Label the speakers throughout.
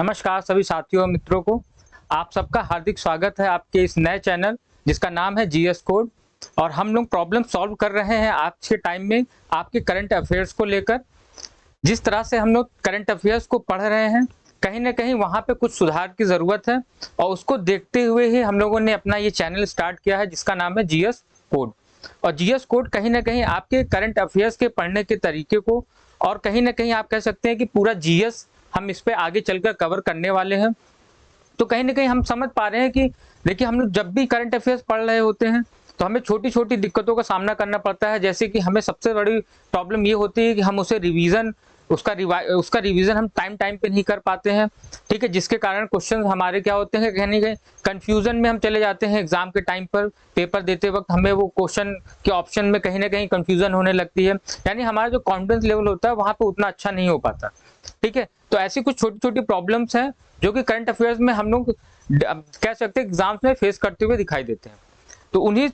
Speaker 1: नमस्कार सभी साथियों और मित्रों को। आप सबका हार्दिक स्वागत है आपके इस नए चैनल जिसका नाम है जीएस कोड। और हम लोग प्रॉब्लम सॉल्व कर रहे हैं आज के टाइम में आपके करंट अफेयर्स को लेकर। जिस तरह से हम लोग करंट अफेयर्स को पढ़ रहे हैं, कहीं ना कहीं वहाँ पे कुछ सुधार की ज़रूरत है और उसको देखते हुए ही हम लोगों ने अपना ये चैनल स्टार्ट किया है जिसका नाम है जीएस कोड। और जीएस कोड कहीं ना कहीं आपके करंट अफेयर्स के पढ़ने के तरीके को और कहीं ना कहीं आप कह सकते हैं कि पूरा जीएस हम इस पे आगे चलकर कवर करने वाले हैं। तो कहीं ना कहीं हम समझ पा रहे हैं कि देखिए, हम लोग जब भी करंट अफेयर्स पढ़ रहे होते हैं तो हमें छोटी छोटी दिक्कतों का सामना करना पड़ता है। जैसे कि हमें सबसे बड़ी प्रॉब्लम ये होती है कि हम उसे उसका रिवीजन हम टाइम टाइम पे नहीं कर पाते हैं। ठीक है, जिसके कारण क्वेश्चन हमारे क्या होते हैं, कहीं ना कहीं कंफ्यूजन में हम चले जाते हैं। एग्जाम के टाइम पर पेपर देते वक्त हमें वो क्वेश्चन के ऑप्शन में कहीं ना कहीं कंफ्यूजन होने लगती है, यानी हमारा जो कॉन्फिडेंस लेवल होता है वहां पे उतना अच्छा नहीं हो पाता। ठीक है, तो ऐसी कुछ छोटी छोटी प्रॉब्लम्स हैं जो कि करंट अफेयर्स में हम लोग कह सकते हैं एग्जाम्स में फेस करते हुए दिखाई देते हैं। तो उन्हीं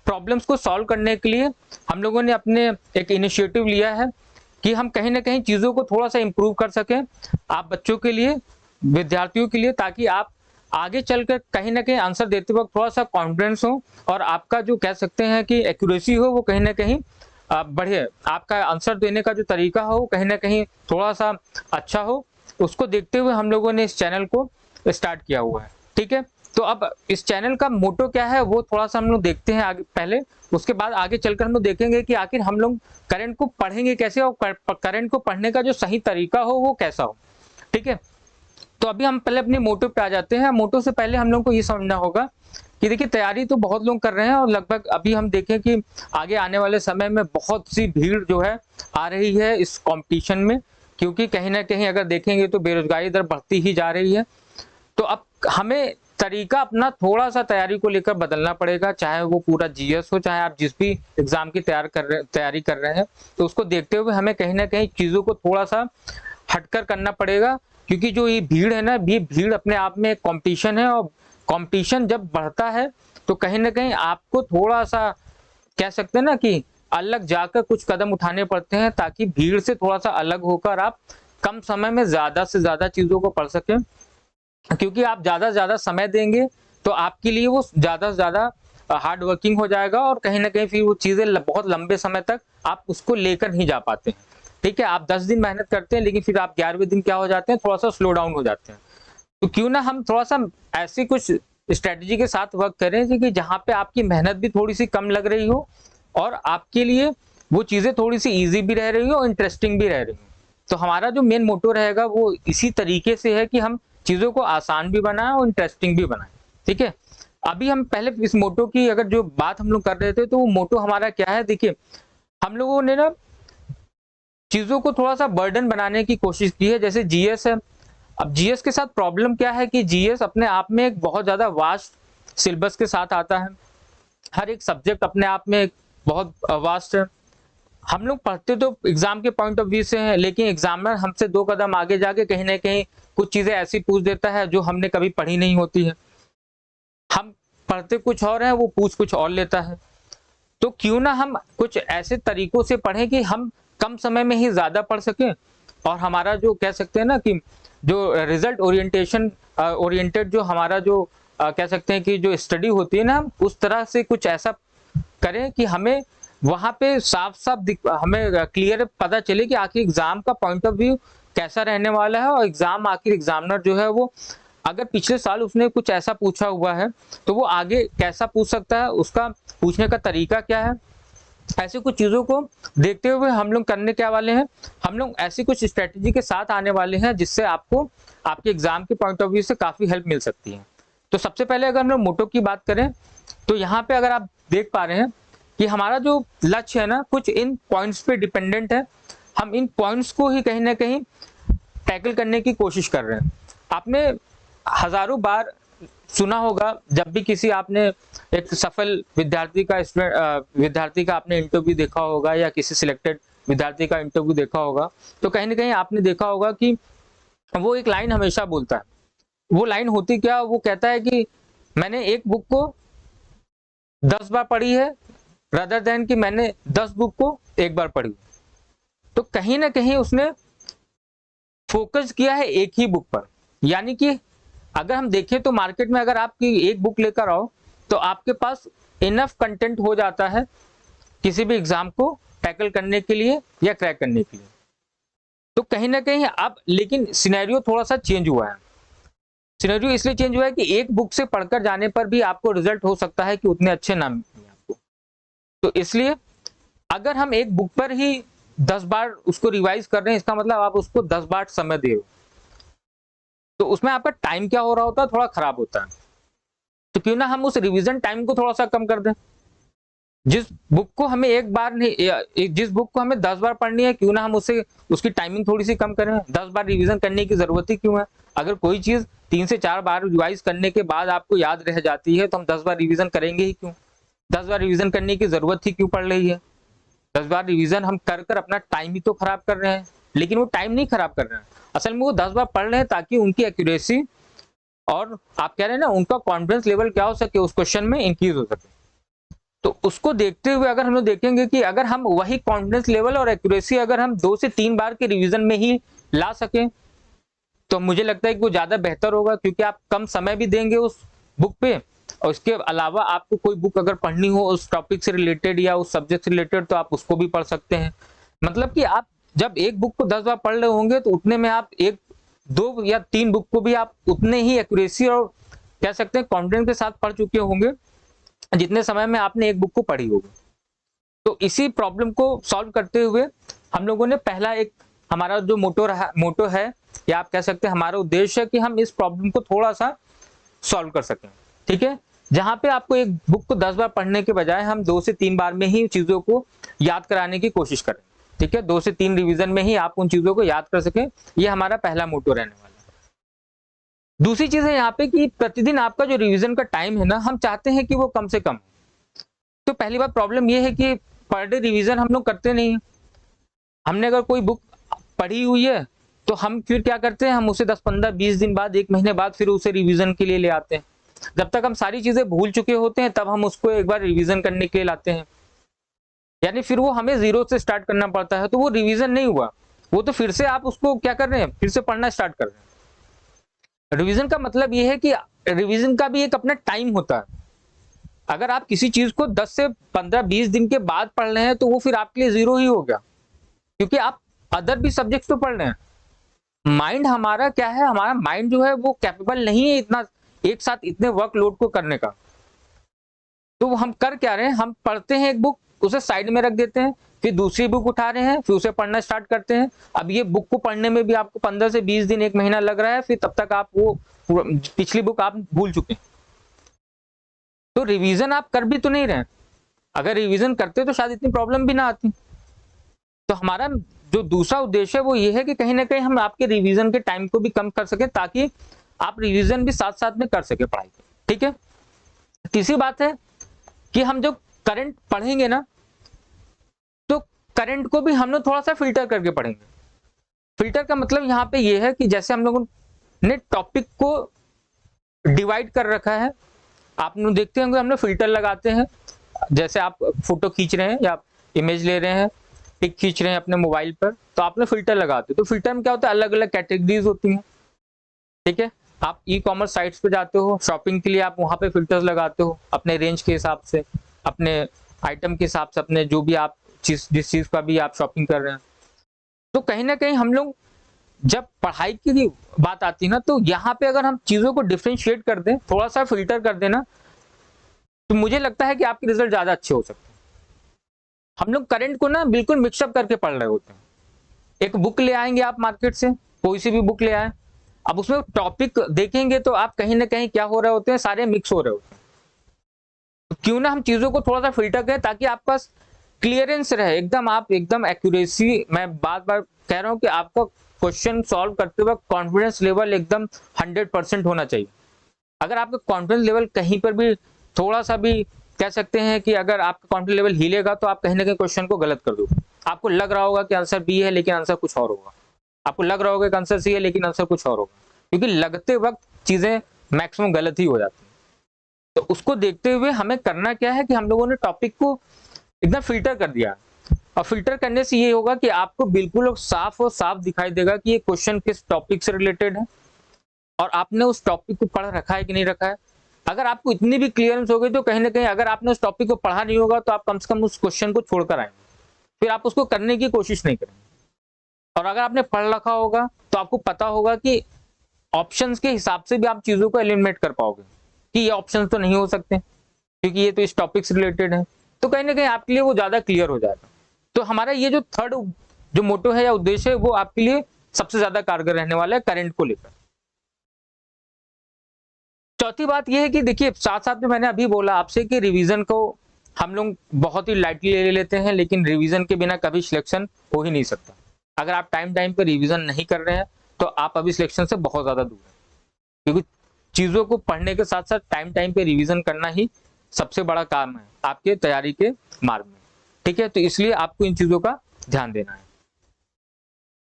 Speaker 1: प्रॉब्लम्स को सॉल्व करने के लिए हम लोगों ने अपने एक इनिशिएटिव लिया है कि हम कहीं ना कहीं चीज़ों को थोड़ा सा इम्प्रूव कर सकें आप बच्चों के लिए, विद्यार्थियों के लिए, ताकि आप आगे चलकर कहीं ना कहीं आंसर देते वक्त थोड़ा सा कॉन्फिडेंस हो और आपका जो कह सकते हैं कि एक्यूरेसी हो वो कहीं ना कहीं बढ़े। आपका आंसर देने का जो तरीका हो कहीं ना कहीं थोड़ा सा अच्छा हो। उसको देखते हुए हम लोगों ने इस चैनल को स्टार्ट किया हुआ है। ठीक है, तो अब इस चैनल का मोटो क्या है वो थोड़ा सा हम लोग देखते हैं आगे पहले। उसके बाद आगे चलकर हम लोग देखेंगे कि आखिर हम लोग करंट को पढ़ेंगे कैसे और करंट को पढ़ने का जो सही तरीका हो वो कैसा हो। ठीक है, तो अभी हम पहले अपने मोटो पे आ जाते हैं। मोटो से पहले हम लोग को ये समझना होगा कि देखिए, तैयारी तो बहुत लोग कर रहे हैं और लगभग अभी हम देखें कि आगे आने वाले समय में बहुत सी भीड़ जो है आ रही है इस कंपटीशन में, क्योंकि कहीं ना कहीं अगर देखेंगे तो बेरोजगारी दर बढ़ती ही जा रही है। तो अब हमें तरीका अपना थोड़ा सा तैयारी को लेकर बदलना पड़ेगा, चाहे वो पूरा जीएस हो, चाहे आप जिस भी एग्जाम की तैयारी कर रहे हैं। तो उसको देखते हुए हमें कहीं ना कहीं चीज़ों को थोड़ा सा हटकर करना पड़ेगा, क्योंकि जो ये भीड़ है ना, ये भीड़ अपने आप में एक कॉम्पिटिशन है और कंपटीशन जब बढ़ता है तो कहीं ना कहीं आपको थोड़ा सा कह सकते हैं ना कि अलग जाकर कुछ कदम उठाने पड़ते हैं, ताकि भीड़ से थोड़ा सा अलग होकर आप कम समय में ज्यादा से ज्यादा चीजों को पढ़ सकें। क्योंकि आप ज्यादा से ज्यादा समय देंगे तो आपके लिए वो ज्यादा से ज्यादा हार्ड वर्किंग हो जाएगा और कहीं ना कहीं फिर वो चीजें बहुत लंबे समय तक आप उसको लेकर नहीं जा पाते हैं। ठीक है, आप 10 दिन मेहनत करते हैं लेकिन फिर आप 11वें दिन क्या हो जाते हैं, थोड़ा सा स्लो डाउन हो जाते हैं। तो क्यों ना हम थोड़ा सा ऐसी कुछ स्ट्रेटजी के साथ वर्क करें कि जहाँ पे आपकी मेहनत भी थोड़ी सी कम लग रही हो और आपके लिए वो चीज़ें थोड़ी सी इजी भी रह रही हो और इंटरेस्टिंग भी रह रही हो। तो हमारा जो मेन मोटो रहेगा वो इसी तरीके से है कि हम चीज़ों को आसान भी बनाएं और इंटरेस्टिंग भी बनाएं। ठीक है, अभी हम पहले इस मोटो की अगर जो बात हम लोग कर रहे थे तो वो मोटो हमारा क्या है। देखिए, हम लोगों ने ना चीज़ों को थोड़ा सा बर्डन बनाने की कोशिश की है। जैसे जीएस है, अब जीएस के साथ प्रॉब्लम क्या है कि जीएस अपने आप में एक बहुत ज्यादा वास्ट सिलेबस के साथ आता है। हर एक सब्जेक्ट अपने आप में एक बहुत वास्ट है। हम लोग पढ़ते तो एग्जाम के पॉइंट ऑफ व्यू से हैं, लेकिन एग्जामिनर हमसे 2 कदम आगे जाके कहीं ना कहीं कुछ चीजें ऐसी पूछ देता है जो हमने कभी पढ़ी नहीं होती है। हम पढ़ते कुछ और है, वो पूछ कुछ और लेता है। तो क्यों ना हम कुछ ऐसे तरीकों से पढ़ें कि हम कम समय में ही ज्यादा पढ़ सकें और हमारा जो कह सकते हैं ना कि जो रिजल्ट ओरिएंटेड जो हमारा जो कह सकते हैं कि जो स्टडी होती है ना, हम उस तरह से कुछ ऐसा करें कि हमें वहां पे साफ साफ हमें क्लियर पता चले कि आखिर एग्जाम का पॉइंट ऑफ व्यू कैसा रहने वाला है। और एग्जाम आखिर एग्जामिनर जो है वो अगर पिछले साल उसने कुछ ऐसा पूछा हुआ है तो वो आगे कैसा पूछ सकता है, उसका पूछने का तरीका क्या है। ऐसी कुछ चीज़ों को देखते हुए हम लोग करने क्या वाले हैं, हम लोग ऐसी कुछ स्ट्रेटेजी के साथ आने वाले हैं जिससे आपको आपके एग्जाम के पॉइंट ऑफ व्यू से काफ़ी हेल्प मिल सकती है। तो सबसे पहले अगर हम लोग मोटो की बात करें तो यहाँ पे अगर आप देख पा रहे हैं कि हमारा जो लक्ष्य है ना कुछ इन पॉइंट्स पे डिपेंडेंट है। हम इन पॉइंट्स को ही कहीं ना कहीं टैकल करने की कोशिश कर रहे हैं। आपने हजारों बार सुना होगा, जब भी किसी आपने एक सफल विद्यार्थी का आपने इंटरव्यू देखा होगा या किसी सिलेक्टेड विद्यार्थी का इंटरव्यू देखा होगा, तो कहीं ना कहीं आपने देखा होगा कि वो एक लाइन हमेशा बोलता है। वो लाइन होती क्या, वो कहता है कि मैंने एक बुक को 10 बार पढ़ी है रदर देन कि मैंने 10 बुक को एक बार पढ़ी। तो कहीं ना कहीं उसने फोकस किया है एक ही बुक पर, यानी कि अगर हम देखें तो मार्केट में अगर आपकी एक बुक लेकर आओ तो आपके पास इनफ कंटेंट हो जाता है किसी भी एग्जाम को टैकल करने के लिए या क्रैक करने के लिए। तो कहीं ना कहीं अब लेकिन सिनेरियो थोड़ा सा चेंज हुआ है। सिनेरियो इसलिए चेंज हुआ है कि एक बुक से पढ़कर जाने पर भी आपको रिजल्ट हो सकता है कि उतने अच्छे ना मिले आपको। तो इसलिए अगर हम एक बुक पर ही 10 बार उसको रिवाइज कर रहे हैं, इसका मतलब आप उसको 10 बार समय दे रहे हो, तो उसमें आपका टाइम क्या हो रहा होता है, थोड़ा खराब होता है। तो क्यों ना हम उस रिवीजन टाइम को थोड़ा सा कम कर दें। जिस बुक को हमें एक बार नहीं, जिस बुक को हमें 10 बार पढ़नी है, क्यों ना हम उसे उसकी टाइमिंग थोड़ी सी कम करें। 10 बार रिवीजन करने की जरूरत ही क्यों है? अगर कोई चीज 3 से 4 बार रिवाइज करने के बाद आपको याद रह जाती है तो हम 10 बार रिवीजन करेंगे ही क्यों? 10 बार रिवीजन करने की जरूरत ही क्यों पड़ रही है? 10 बार रिवीजन हम कर कर अपना टाइम ही तो खराब कर रहे हैं। लेकिन वो टाइम नहीं खराब कर रहे हैं, असल में वो 10 बार पढ़ रहे हैं ताकि उनकी एक्यूरेसी और आप कह रहे हैं ना उनका कॉन्फिडेंस लेवल क्या हो सके, उस क्वेश्चन में इंक्रीज हो सके। तो उसको देखते हुए अगर हम लोग देखेंगे कि अगर हम वही कॉन्फिडेंस लेवल और एक्यूरेसी अगर हम 2 से 3 बार के रिवीजन में ही ला सकें तो मुझे लगता है कि वो ज्यादा बेहतर होगा, क्योंकि आप कम समय भी देंगे उस बुक पे और इसके अलावा आपको कोई बुक अगर पढ़नी हो उस टॉपिक से रिलेटेड या उस सब्जेक्ट से रिलेटेड तो आप उसको भी पढ़ सकते हैं। मतलब कि आप जब एक बुक को 10 बार पढ़ रहे होंगे तो उतने में आप 1, 2 या 3 बुक को भी आप उतने ही एक्यूरेसी और कह सकते हैं कॉन्फिडेंस के साथ पढ़ चुके होंगे जितने समय में आपने एक बुक को पढ़ी होगी। तो इसी प्रॉब्लम को सॉल्व करते हुए हम लोगों ने पहला एक हमारा जो मोटो है या आप कह सकते हैं हमारा उद्देश्य है कि हम इस प्रॉब्लम को थोड़ा सा सॉल्व कर सकें। ठीक है, जहां पे आपको एक बुक को 10 बार पढ़ने के बजाय हम 2 से 3 बार में ही चीजों को याद कराने की कोशिश करें। ठीक है, 2 से 3 रिवीजन में ही आप उन चीजों को याद कर सकें, ये हमारा पहला मोटो रहने वाला है। दूसरी चीज है यहाँ पे कि प्रतिदिन आपका जो रिवीजन का टाइम है ना, हम चाहते हैं कि वो कम से कम हो। तो पहली बात प्रॉब्लम ये है कि पर डे रिवीजन हम लोग करते नहीं है। हमने अगर कोई बुक पढ़ी हुई है तो हम फिर क्या करते हैं, हम उसे 10, 15, 20 दिन बाद, 1 महीने बाद फिर उसे रिवीजन के लिए ले आते हैं। जब तक हम सारी चीजें भूल चुके होते हैं तब हम उसको एक बार रिवीजन करने के लिए लाते हैं, यानी फिर वो हमें जीरो से स्टार्ट करना पड़ता है। तो वो रिवीजन नहीं हुआ, वो तो फिर से आप उसको क्या कर रहे हैं, फिर से पढ़ना स्टार्ट कर रहे हैं। रिवीजन का मतलब ये है कि रिवीजन का भी एक अपना टाइम होता है। अगर आप किसी चीज को 10 से 15, 20 दिन के बाद पढ़ रहे हैं तो वो फिर आपके लिए जीरो ही हो गया, क्योंकि आप अदर भी सब्जेक्ट तो पढ़ रहे हैं। माइंड हमारा क्या है, हमारा माइंड जो है वो कैपेबल नहीं है इतना एक साथ इतने वर्कलोड को करने का। तो हम कर क्या रहे हैं, हम पढ़ते हैं एक बुक, उसे साइड में रख देते हैं, फिर दूसरी बुक उठा रहे हैं, फिर उसे पढ़ना स्टार्ट करते हैं। अब ये बुक को पढ़ने में भी आपको 15 से 20 दिन, 1 महीना लग रहा है, फिर तब तक आप वो पिछली बुक आप भूल चुके हैं। तो रिवीजन आप कर भी तो नहीं रहे। अगर रिवीजन करते तो शायद इतनी प्रॉब्लम भी ना आती। तो हमारा जो दूसरा उद्देश्य है वो ये है कि कहीं ना कहीं हम आपके रिवीजन के टाइम को भी कम कर सकें ताकि आप रिवीजन भी साथ साथ में कर सके पढ़ाई। ठीक है, तीसरी बात है कि हम जो करंट पढ़ेंगे ना, तो करंट को भी हम लोग थोड़ा सा फिल्टर करके पढ़ेंगे। फिल्टर का मतलब यहाँ पे ये है कि जैसे हम लोगों ने टॉपिक को डिवाइड कर रखा है, आप लोग देखते होंगे हम लोग फिल्टर लगाते हैं। जैसे आप फोटो खींच रहे हैं या इमेज ले रहे हैं, पिक खींच रहे हैं अपने मोबाइल पर, तो आप लोग फिल्टर लगाते हो। तो फिल्टर में क्या होता है, अलग अलग कैटेगरीज होती हैं। ठीक है, आप ई कॉमर्स साइट्स पे जाते हो शॉपिंग के लिए, आप वहां पे फिल्टर्स लगाते हो अपने रेंज के हिसाब से, अपने आइटम के हिसाब से, अपने जो भी आप जिस चीज का भी आप शॉपिंग कर रहे हैं। तो कहीं ना कहीं हम लोग जब पढ़ाई की बात आती है ना, तो यहाँ पे अगर हम चीजों को डिफ्रेंशिएट कर दें, थोड़ा सा फिल्टर कर देना, तो मुझे लगता है कि आपके रिजल्ट ज्यादा अच्छे हो सकते हैं। हम लोग करंट को ना बिल्कुल मिक्सअप करके पढ़ रहे होते हैं। एक बुक ले आएंगे आप मार्केट से, कोई सी भी बुक ले आए, अब उसमें टॉपिक देखेंगे तो आप कहीं ना कहीं क्या हो रहे होते हैं, सारे मिक्स हो रहे होते हैं। तो क्यों ना हम चीजों को थोड़ा सा फिल्टर करें ताकि आपके पास क्लियरेंस रहे, एकदम आप एकदम एक्यूरेसी, मैं बार बार कह रहा हूं कि आपका क्वेश्चन सॉल्व करते वक्त कॉन्फिडेंस लेवल एकदम 100% होना चाहिए। अगर आपका कॉन्फिडेंस लेवल कहीं पर भी थोड़ा सा भी कह सकते हैं कि अगर आपका कॉन्फिडेंस लेवल हिलेगा तो आप कहीं ना कहीं क्वेश्चन को गलत कर दोगे। आपको लग रहा होगा कि आंसर बी है लेकिन आंसर कुछ और होगा, आपको लग रहा होगा कि आंसर सी है लेकिन आंसर कुछ और होगा, क्योंकि लगते वक्त चीजें मैक्सिमम गलत ही हो जाती हैं। तो उसको देखते हुए हमें करना क्या है कि हम लोगों ने टॉपिक को एकदम फिल्टर कर दिया, और फिल्टर करने से ये होगा कि आपको बिल्कुल साफ और साफ दिखाई देगा कि ये क्वेश्चन किस टॉपिक से रिलेटेड है, और आपने उस टॉपिक को पढ़ रखा है कि नहीं रखा है। अगर आपको इतनी भी क्लियरेंस हो गई तो कहीं ना कहीं अगर आपने उस टॉपिक को पढ़ा नहीं होगा तो आप कम से कम उस क्वेश्चन को छोड़कर आएंगे, फिर आप उसको करने की कोशिश नहीं करेंगे। और अगर आपने पढ़ रखा होगा तो आपको पता होगा कि ऑप्शंस के हिसाब से भी आप चीजों को एलिमिनेट कर पाओगे कि ये ऑप्शंस तो नहीं हो सकते क्योंकि ये तो इस टॉपिक से रिलेटेड है, तो कहीं ना कहीं आपके लिए वो ज्यादा क्लियर हो जाएगा। तो हमारा ये जो थर्ड जो मोटो है या उद्देश्य है वो आपके लिए सबसे ज्यादा कारगर रहने वाला है करंट को लेकर। चौथी बात यह है कि देखिए साथ साथ में मैंने अभी बोला आपसे कि रिवीजन को हम लोग बहुत ही लाइटली ले लेते हैं, लेकिन रिवीजन के बिना कभी सिलेक्शन हो ही नहीं सकता। अगर आप टाइम टाइम पे रिवीजन नहीं कर रहे हैं तो आप अभी सिलेक्शन से बहुत ज्यादा दूर हैं, क्योंकि चीजों को पढ़ने के साथ साथ टाइम टाइम पे रिवीजन करना ही सबसे बड़ा काम है आपके तैयारी के मार्ग में। ठीक है, तो इसलिए आपको इन चीजों का ध्यान देना है।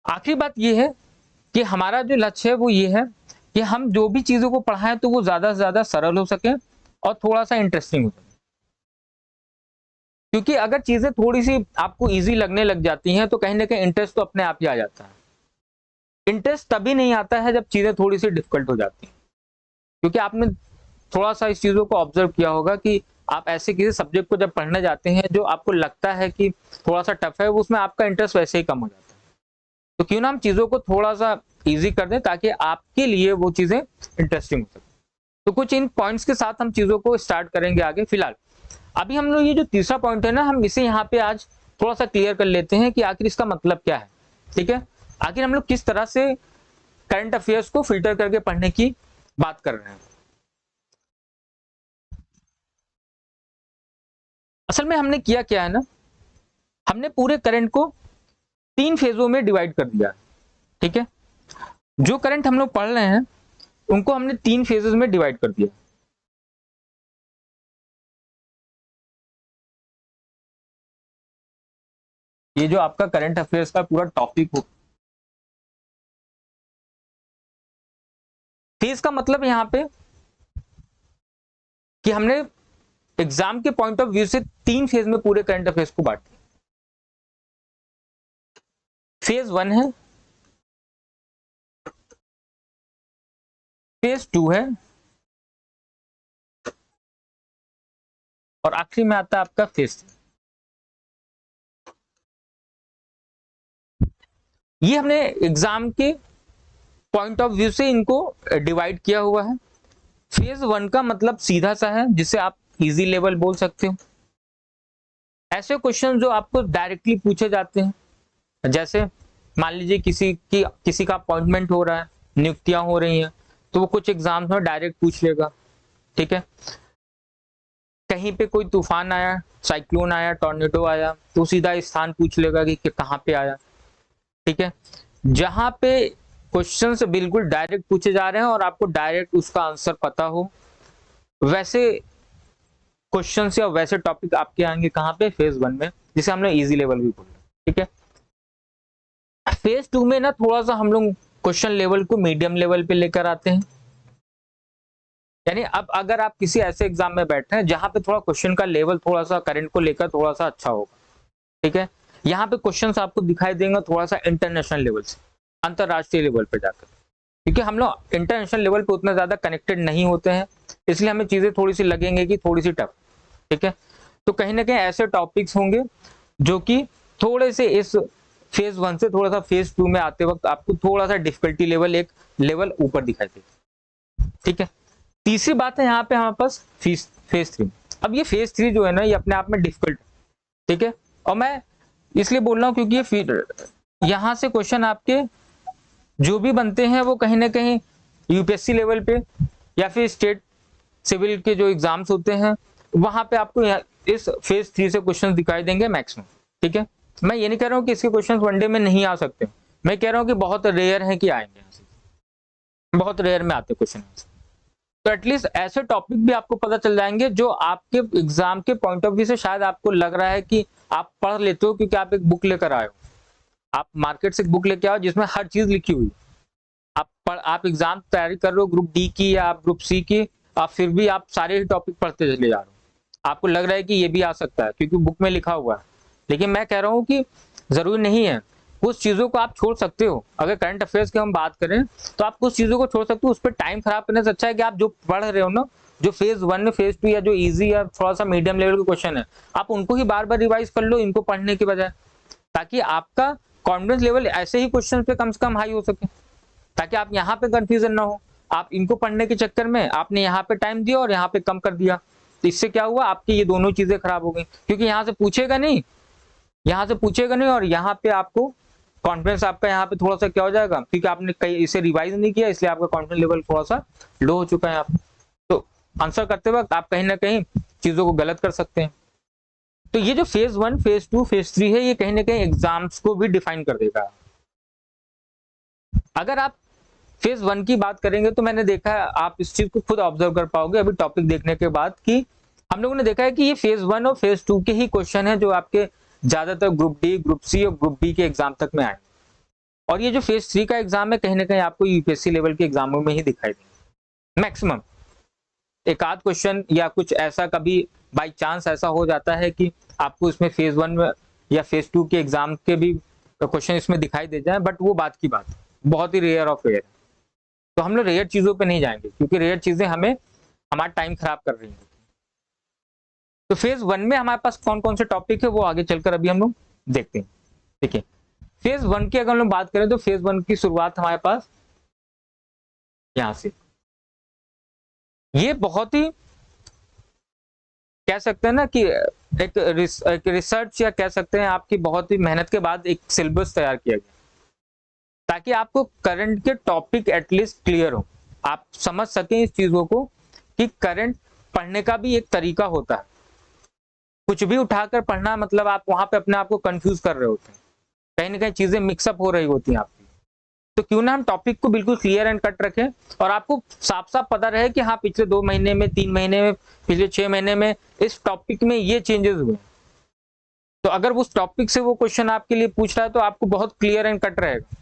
Speaker 1: आखिरी बात यह है कि हमारा जो लक्ष्य है वो ये है कि हम जो भी चीजों को पढ़ाएं तो वो ज्यादा से ज्यादा सरल हो सके और थोड़ा सा इंटरेस्टिंग हो सके। क्योंकि अगर चीजें थोड़ी सी आपको इजी लगने लग जाती हैं तो कहीं ना कहीं इंटरेस्ट तो अपने आप ही आ जाता है। इंटरेस्ट तभी नहीं आता है जब चीजें थोड़ी सी डिफिकल्ट हो जाती हैं, क्योंकि आपने थोड़ा सा इस चीजों को ऑब्जर्व किया होगा कि आप ऐसे किसी सब्जेक्ट को जब पढ़ने जाते हैं जो आपको लगता है कि थोड़ा सा टफ है, उसमें आपका इंटरेस्ट वैसे ही कम हो जाता है। तो क्यों ना हम चीजों को थोड़ा सा इजी कर दें ताकि आपके लिए वो चीजें इंटरेस्टिंग हो सके। तो कुछ इन पॉइंट्स के साथ हम चीजों को स्टार्ट करेंगे आगे। फिलहाल अभी हम लोग ये जो तीसरा पॉइंट है ना, हम इसे यहाँ पे आज थोड़ा सा क्लियर कर लेते हैं कि आखिर इसका मतलब क्या है। ठीक है, आखिर हम लोग किस तरह से करंट अफेयर्स को फिल्टर करके पढ़ने की बात कर रहे हैं। असल में हमने किया क्या है ना, हमने पूरे करंट को 3 फेजों में डिवाइड कर दिया। ठीक है, जो करंट हम लोग पढ़ रहे हैं उनको हमने 3 फेजेस में डिवाइड कर दिया। ये जो आपका करंट अफेयर्स का पूरा टॉपिक हो, फेज का मतलब यहां पे कि हमने एग्जाम के पॉइंट ऑफ व्यू से 3 फेज में पूरे करंट अफेयर्स को बांट दिया। फेज 1 है, फेज 2 है और आखिरी में आता है आपका फेज 3। ये हमने एग्जाम के पॉइंट ऑफ व्यू से इनको डिवाइड किया हुआ है। फेज 1 का मतलब सीधा सा है जिसे आप इजी लेवल बोल सकते हो। ऐसे क्वेश्चन जो आपको डायरेक्टली पूछे जाते हैं, जैसे मान लीजिए किसी का अपॉइंटमेंट हो रहा है, नियुक्तियां हो रही हैं, तो वो कुछ एग्जाम्स में डायरेक्ट पूछ लेगा। ठीक है, कहीं पे कोई तूफान आया, साइक्लोन आया, टॉर्नेडो आया, तो सीधा स्थान पूछ लेगा कि कहाँ पे आया। ठीक है, जहां पे क्वेश्चन बिल्कुल डायरेक्ट पूछे जा रहे हैं और आपको डायरेक्ट उसका आंसर पता हो, वैसे क्वेश्चन या वैसे टॉपिक आपके आएंगे कहाँ पे, फेज 1 में, जिसे हमने इजी लेवल भी बोला। ठीक है, फेज 2 में ना थोड़ा सा हम लोग क्वेश्चन लेवल को मीडियम लेवल पे लेकर आते हैं। यानी अब अगर आप किसी ऐसे एग्जाम में बैठे हैं जहां पे थोड़ा क्वेश्चन का लेवल थोड़ा सा करंट को लेकर थोड़ा सा अच्छा होगा। ठीक है, यहाँ पे क्वेश्चंस आपको दिखाई देंगे थोड़ा सा इंटरनेशनल लेवल से, अंतरराष्ट्रीय लेवल पे जाकर, क्योंकि हम लोग इंटरनेशनल लेवल पे उतना ज्यादा कनेक्टेड नहीं होते हैं, इसलिए हमें चीजें थोड़ी सी लगेंगे कि थोड़ी सी टफ। ठीक है, तो कहीं ना कहीं ऐसे टॉपिक्स होंगे जो कि थोड़े से इस फेज 1 से थोड़ा सा फेज 2 में आते वक्त आपको थोड़ा सा डिफिकल्टी लेवल एक लेवल ऊपर दिखाई देगा। ठीक है, तीसरी बात है यहाँ पे हमारे पास फेज 3। अब ये फेज 3 जो है ना, ये अपने आप में डिफिकल्ट। ठीक है, और मैं इसलिए बोल रहा हूँ क्योंकि ये यहां से क्वेश्चन आपके जो भी बनते हैं वो कहीं ना कहीं यूपीएससी लेवल पे या फिर स्टेट सिविल के जो एग्जाम्स होते हैं वहां पे आपको इस फेज 3 से क्वेश्चन दिखाई देंगे मैक्सिमम। ठीक है, मैं ये नहीं कह रहा हूँ कि इसके क्वेश्चन वनडे में नहीं आ सकते, मैं कह रहा हूँ कि बहुत रेयर है कि आएंगे, बहुत रेयर में आते क्वेश्चन। तो एटलीस्ट ऐसे टॉपिक भी आपको पता चल जाएंगे जो आपके एग्जाम के पॉइंट ऑफ व्यू से शायद आपको लग रहा है कि आप पढ़ लेते हो क्योंकि आप एक बुक लेकर आए हो, आप मार्केट से एक बुक लेके आओ जिसमें हर चीज लिखी हुई। आप एग्जाम तैयारी कर रहे हो ग्रुप डी की या आप ग्रुप सी की, आप फिर भी आप सारे ही टॉपिक पढ़ते चले जा रहे हो, आपको लग रहा है कि ये भी आ सकता है क्योंकि बुक में लिखा हुआ है। लेकिन मैं कह रहा हूँ कि जरूरी नहीं है, कुछ चीजों को आप छोड़ सकते हो। अगर करंट अफेयर्स की हम बात करें तो आप कुछ चीजों को छोड़ सकते हो, उस पर टाइम खराब करने से अच्छा है कि आप जो पढ़ रहे हो ना, जो फेज 1 में फेज 2 या जो इजी या थोड़ा सा मीडियम लेवल के क्वेश्चन है, आप उनको ही बार बार रिवाइज कर लो इनको पढ़ने के बजाय, ताकि आपका कॉन्फिडेंस लेवल ऐसे ही क्वेश्चन पे कम से कम हाई हो सके, ताकि आप यहाँ पे कंफ्यूजन ना हो। आप इनको पढ़ने के चक्कर में आपने यहाँ पे टाइम दिया और यहाँ पे कम कर दिया, तो इससे क्या हुआ, आपकी ये दोनों चीजें खराब हो गई, क्योंकि यहाँ से पूछेगा नहीं, यहाँ से पूछेगा नहीं, और यहाँ पे आपको कॉन्फिडेंस आपका यहाँ पे थोड़ा सा क्या हो जाएगा, क्योंकि आपने कहीं इसे रिवाइज नहीं किया, इसलिए आपका कॉन्फिडेंस लेवल थोड़ा सा लो हो चुका है। आप तो आंसर करते वक्त आप कहीं ना कहीं चीजों को गलत कर सकते हैं। तो ये जो फेज 1, फेज 2, फेज 3 है, ये कहीं ना कहीं एग्जाम्स को भी डिफाइन कर देगा। अगर आप फेज 1 की बात करेंगे तो मैंने देखा है, आप इस चीज को खुद ऑब्जर्व कर पाओगे अभी टॉपिक देखने के बाद, कि हम लोगों ने देखा है कि ये फेज 1 और फेज 2 के ही क्वेश्चन है जो आपके ज्यादातर ग्रुप डी, ग्रुप सी और ग्रुप बी के एग्जाम तक में आए, और ये जो फेज 3 का एग्जाम है कहीं ना कहीं आपको यूपीएससी लेवल के एग्जामों में ही दिखाई देंगे मैक्सिमम। एक आध क्वेश्चन या कुछ ऐसा कभी बाई चांस ऐसा हो जाता है कि आपको इसमें फेज 1 में या फेज 2 के एग्जाम के भी क्वेश्चन इसमें दिखाई दे जाए, बट वो बात की बात, बहुत ही रेयर ऑफ रेयर। तो हम लोग रेयर चीजों पे नहीं जाएंगे, क्योंकि रेयर चीजें हमें हमारा टाइम खराब कर रही हैं। तो फेज 1 में हमारे पास कौन कौन से टॉपिक है वो आगे चलकर अभी हम लोग देखते हैं। देखिए फेज 1 की अगर हम लोग बात करें तो फेज 1 की शुरुआत हमारे पास यहां से, ये बहुत ही कह सकते हैं ना कि एक रिसर्च या कह सकते हैं आपकी बहुत ही मेहनत के बाद एक सिलेबस तैयार किया गया, ताकि आपको करंट के टॉपिक एटलीस्ट क्लियर हो, आप समझ सकें इस चीजों को कि करंट पढ़ने का भी एक तरीका होता है। कुछ भी उठाकर पढ़ना मतलब आप वहां पे अपने आप को कंफ्यूज कर रहे होते हैं, कहीं ना कहीं चीजें मिक्सअप हो रही होती हैं आपकी। तो क्यों ना हम टॉपिक को बिल्कुल क्लियर एंड कट रखें और आपको साफ साफ पता रहे कि हाँ पिछले 2 महीने में, 3 महीने में, पिछले 6 महीने में इस टॉपिक में ये चेंजेस हुए। तो अगर उस टॉपिक से वो क्वेश्चन आपके लिए पूछ रहा है तो आपको बहुत क्लियर एंड कट रहेगा।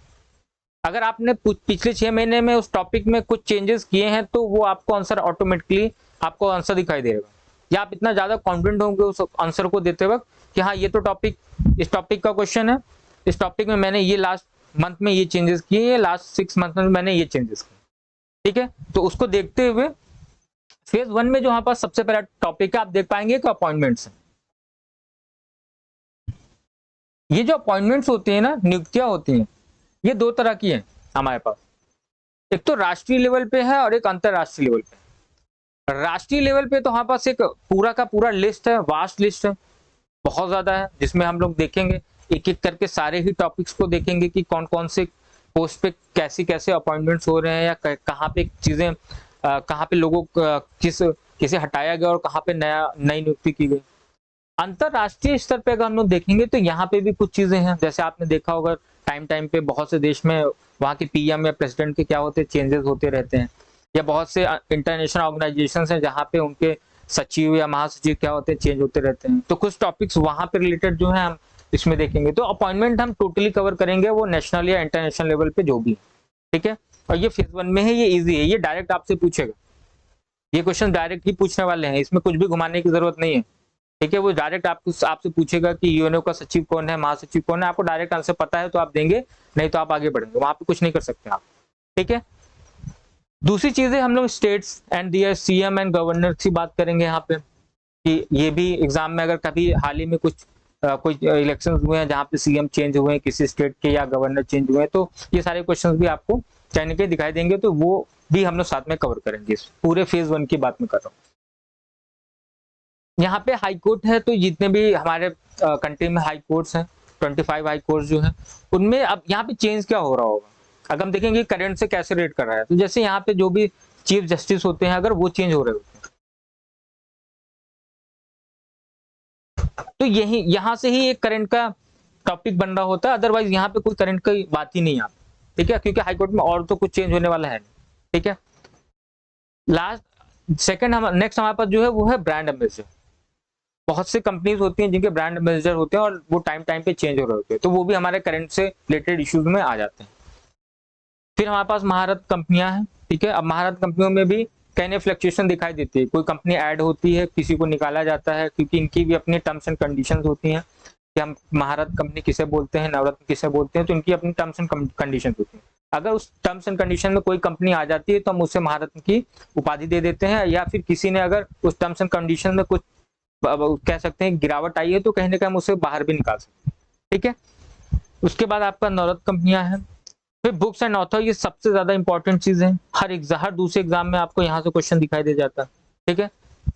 Speaker 1: अगर आपने पिछले 6 महीने में उस टॉपिक में कुछ चेंजेस किए हैं तो वो आपको आंसर ऑटोमेटिकली आपको आंसर दिखाई देगा, या आप इतना ज्यादा कॉन्फिडेंट होंगे उस आंसर को देते वक्त कि हाँ ये तो टॉपिक, इस टॉपिक का क्वेश्चन है, इस टॉपिक में मैंने ये लास्ट मंथ में ये चेंजेस किए, ये लास्ट 6 मंथ में मैंने ये चेंजेस किए। ठीक है, तो उसको देखते हुए फेज 1 में जो हमारे पास सबसे पहला टॉपिक है आप देख पाएंगे कि अपॉइंटमेंट्स है। ये जो अपॉइंटमेंट्स होती है ना, नियुक्तियां होती हैं, ये 2 तरह की हैं हमारे पास। एक तो राष्ट्रीय लेवल पे है और एक अंतरराष्ट्रीय लेवल पे। राष्ट्रीय लेवल पे तो हमारे पास एक पूरा का पूरा लिस्ट है, वास्ट लिस्ट है, बहुत ज्यादा है, जिसमें हम लोग देखेंगे एक एक करके सारे ही टॉपिक्स को देखेंगे कि कौन कौन से पोस्ट पे कैसे कैसे अपॉइंटमेंट्स हो रहे हैं, या कहाँ पे चीजें, कहाँ पे लोगों किसे हटाया गया और कहाँ पे नई नियुक्ति की गई। अंतरराष्ट्रीय स्तर पे अगर हम लोग देखेंगे तो यहाँ पे भी कुछ चीजें हैं, जैसे आपने देखा होगा टाइम टाइम पे बहुत से देश में वहाँ के पीएम या प्रेसिडेंट के क्या होते हैं, चेंजेस होते रहते हैं, या बहुत से इंटरनेशनल ऑर्गेनाइजेशंस हैं जहाँ पे उनके सचिव या महासचिव क्या होते हैं, चेंज होते रहते हैं। तो कुछ टॉपिक्स वहाँ पे रिलेटेड जो है हम इसमें देखेंगे। तो अपॉइंटमेंट हम टोटली कवर करेंगे, वो नेशनल या इंटरनेशनल लेवल पे जो भी है। ठीक है, और ये फेज 1 में है, ये इजी है, ये डायरेक्ट आपसे पूछेगा, ये क्वेश्चन डायरेक्ट ही पूछने वाले हैं, इसमें कुछ भी घुमाने की जरूरत नहीं है। ठीक है, वो डायरेक्ट आपसे पूछेगा कि यूएनओ का सचिव कौन है, महासचिव कौन है, आपको डायरेक्ट आंसर पता है तो आप देंगे, नहीं तो आप आगे बढ़ेंगे, वहां पे कुछ नहीं कर सकते आप। ठीक है, दूसरी चीजें हम लोग states and their CM and governor की बात करेंगे यहाँ पे, कि ये भी एग्जाम में अगर कभी हाल ही में कोई इलेक्शन हुए हैं जहाँ पे सीएम चेंज हुए हैं किसी स्टेट के या गवर्नर चेंज हुए हैं, तो ये सारे क्वेश्चन भी आपको कहीं ना कहीं दिखाई देंगे, तो वो भी हम लोग साथ में कवर करेंगे। इस पूरे फेज 1 की बात में कर रहा हूँ। यहाँ पे हाई कोर्ट है, तो जितने भी हमारे कंट्री में हाई कोर्ट्स हैं, 25 हाई कोर्ट जो है, उनमें अब यहाँ पे चेंज क्या हो रहा होगा अगर हम देखेंगे करंट से कैसे रेट कर रहा है। तो जैसे यहाँ पे जो भी चीफ जस्टिस होते हैं अगर वो चेंज हो रहे होते हैं, तो यही यहाँ से ही एक करंट का टॉपिक बन रहा होता है, अदरवाइज यहाँ पे कोई करंट की बात ही नहीं आती। ठीक है, क्योंकि हाईकोर्ट में और तो कुछ चेंज होने वाला है नहीं। ठीक है, नेक्स्ट हमारे पास जो है वो है ब्रांड एम्बेसडर। बहुत सी कंपनीज होती हैं जिनके ब्रांड एम्बेसडर होते हैं और वो टाइम टाइम पे चेंज हो रहे होते हैं, तो वो भी हमारे करंट से रिलेटेड इश्यूज में आ जाते हैं। फिर हमारे पास महारत कंपनियां हैं। ठीक है, अब महारत कंपनियों में भी कहीं फ्लक्चुएशन दिखाई देती है, कोई कंपनी ऐड होती है, किसी को निकाला जाता है, क्योंकि इनकी भी अपनी टर्म्स एंड कंडीशंस होती हैं। कि हम महारत कंपनी किसे बोलते हैं, नवरत्न किसे बोलते हैं, तो इनकी अपनी टर्म्स एंड कंडीशन होती है। अगर उस टर्म्स एंड कंडीशन में कोई कंपनी आ जाती है तो हम उसे महारत्न की उपाधि दे देते हैं, या फिर किसी ने अगर उस टर्म्स एंड कंडीशन में कुछ कह सकते हैं गिरावट आई है तो कहीं ना कहीं हम उसे बाहर भी निकाल सकते हैं। ठीक है, उसके बाद आपका नवरत्न कंपनियां हैं। फिर बुक्स एंड ऑथर, ये सबसे ज्यादा इंपॉर्टेंट चीज है। हर दूसरे एग्जाम में आपको यहाँ से क्वेश्चन दिखाई दे जाता है। ठीक है,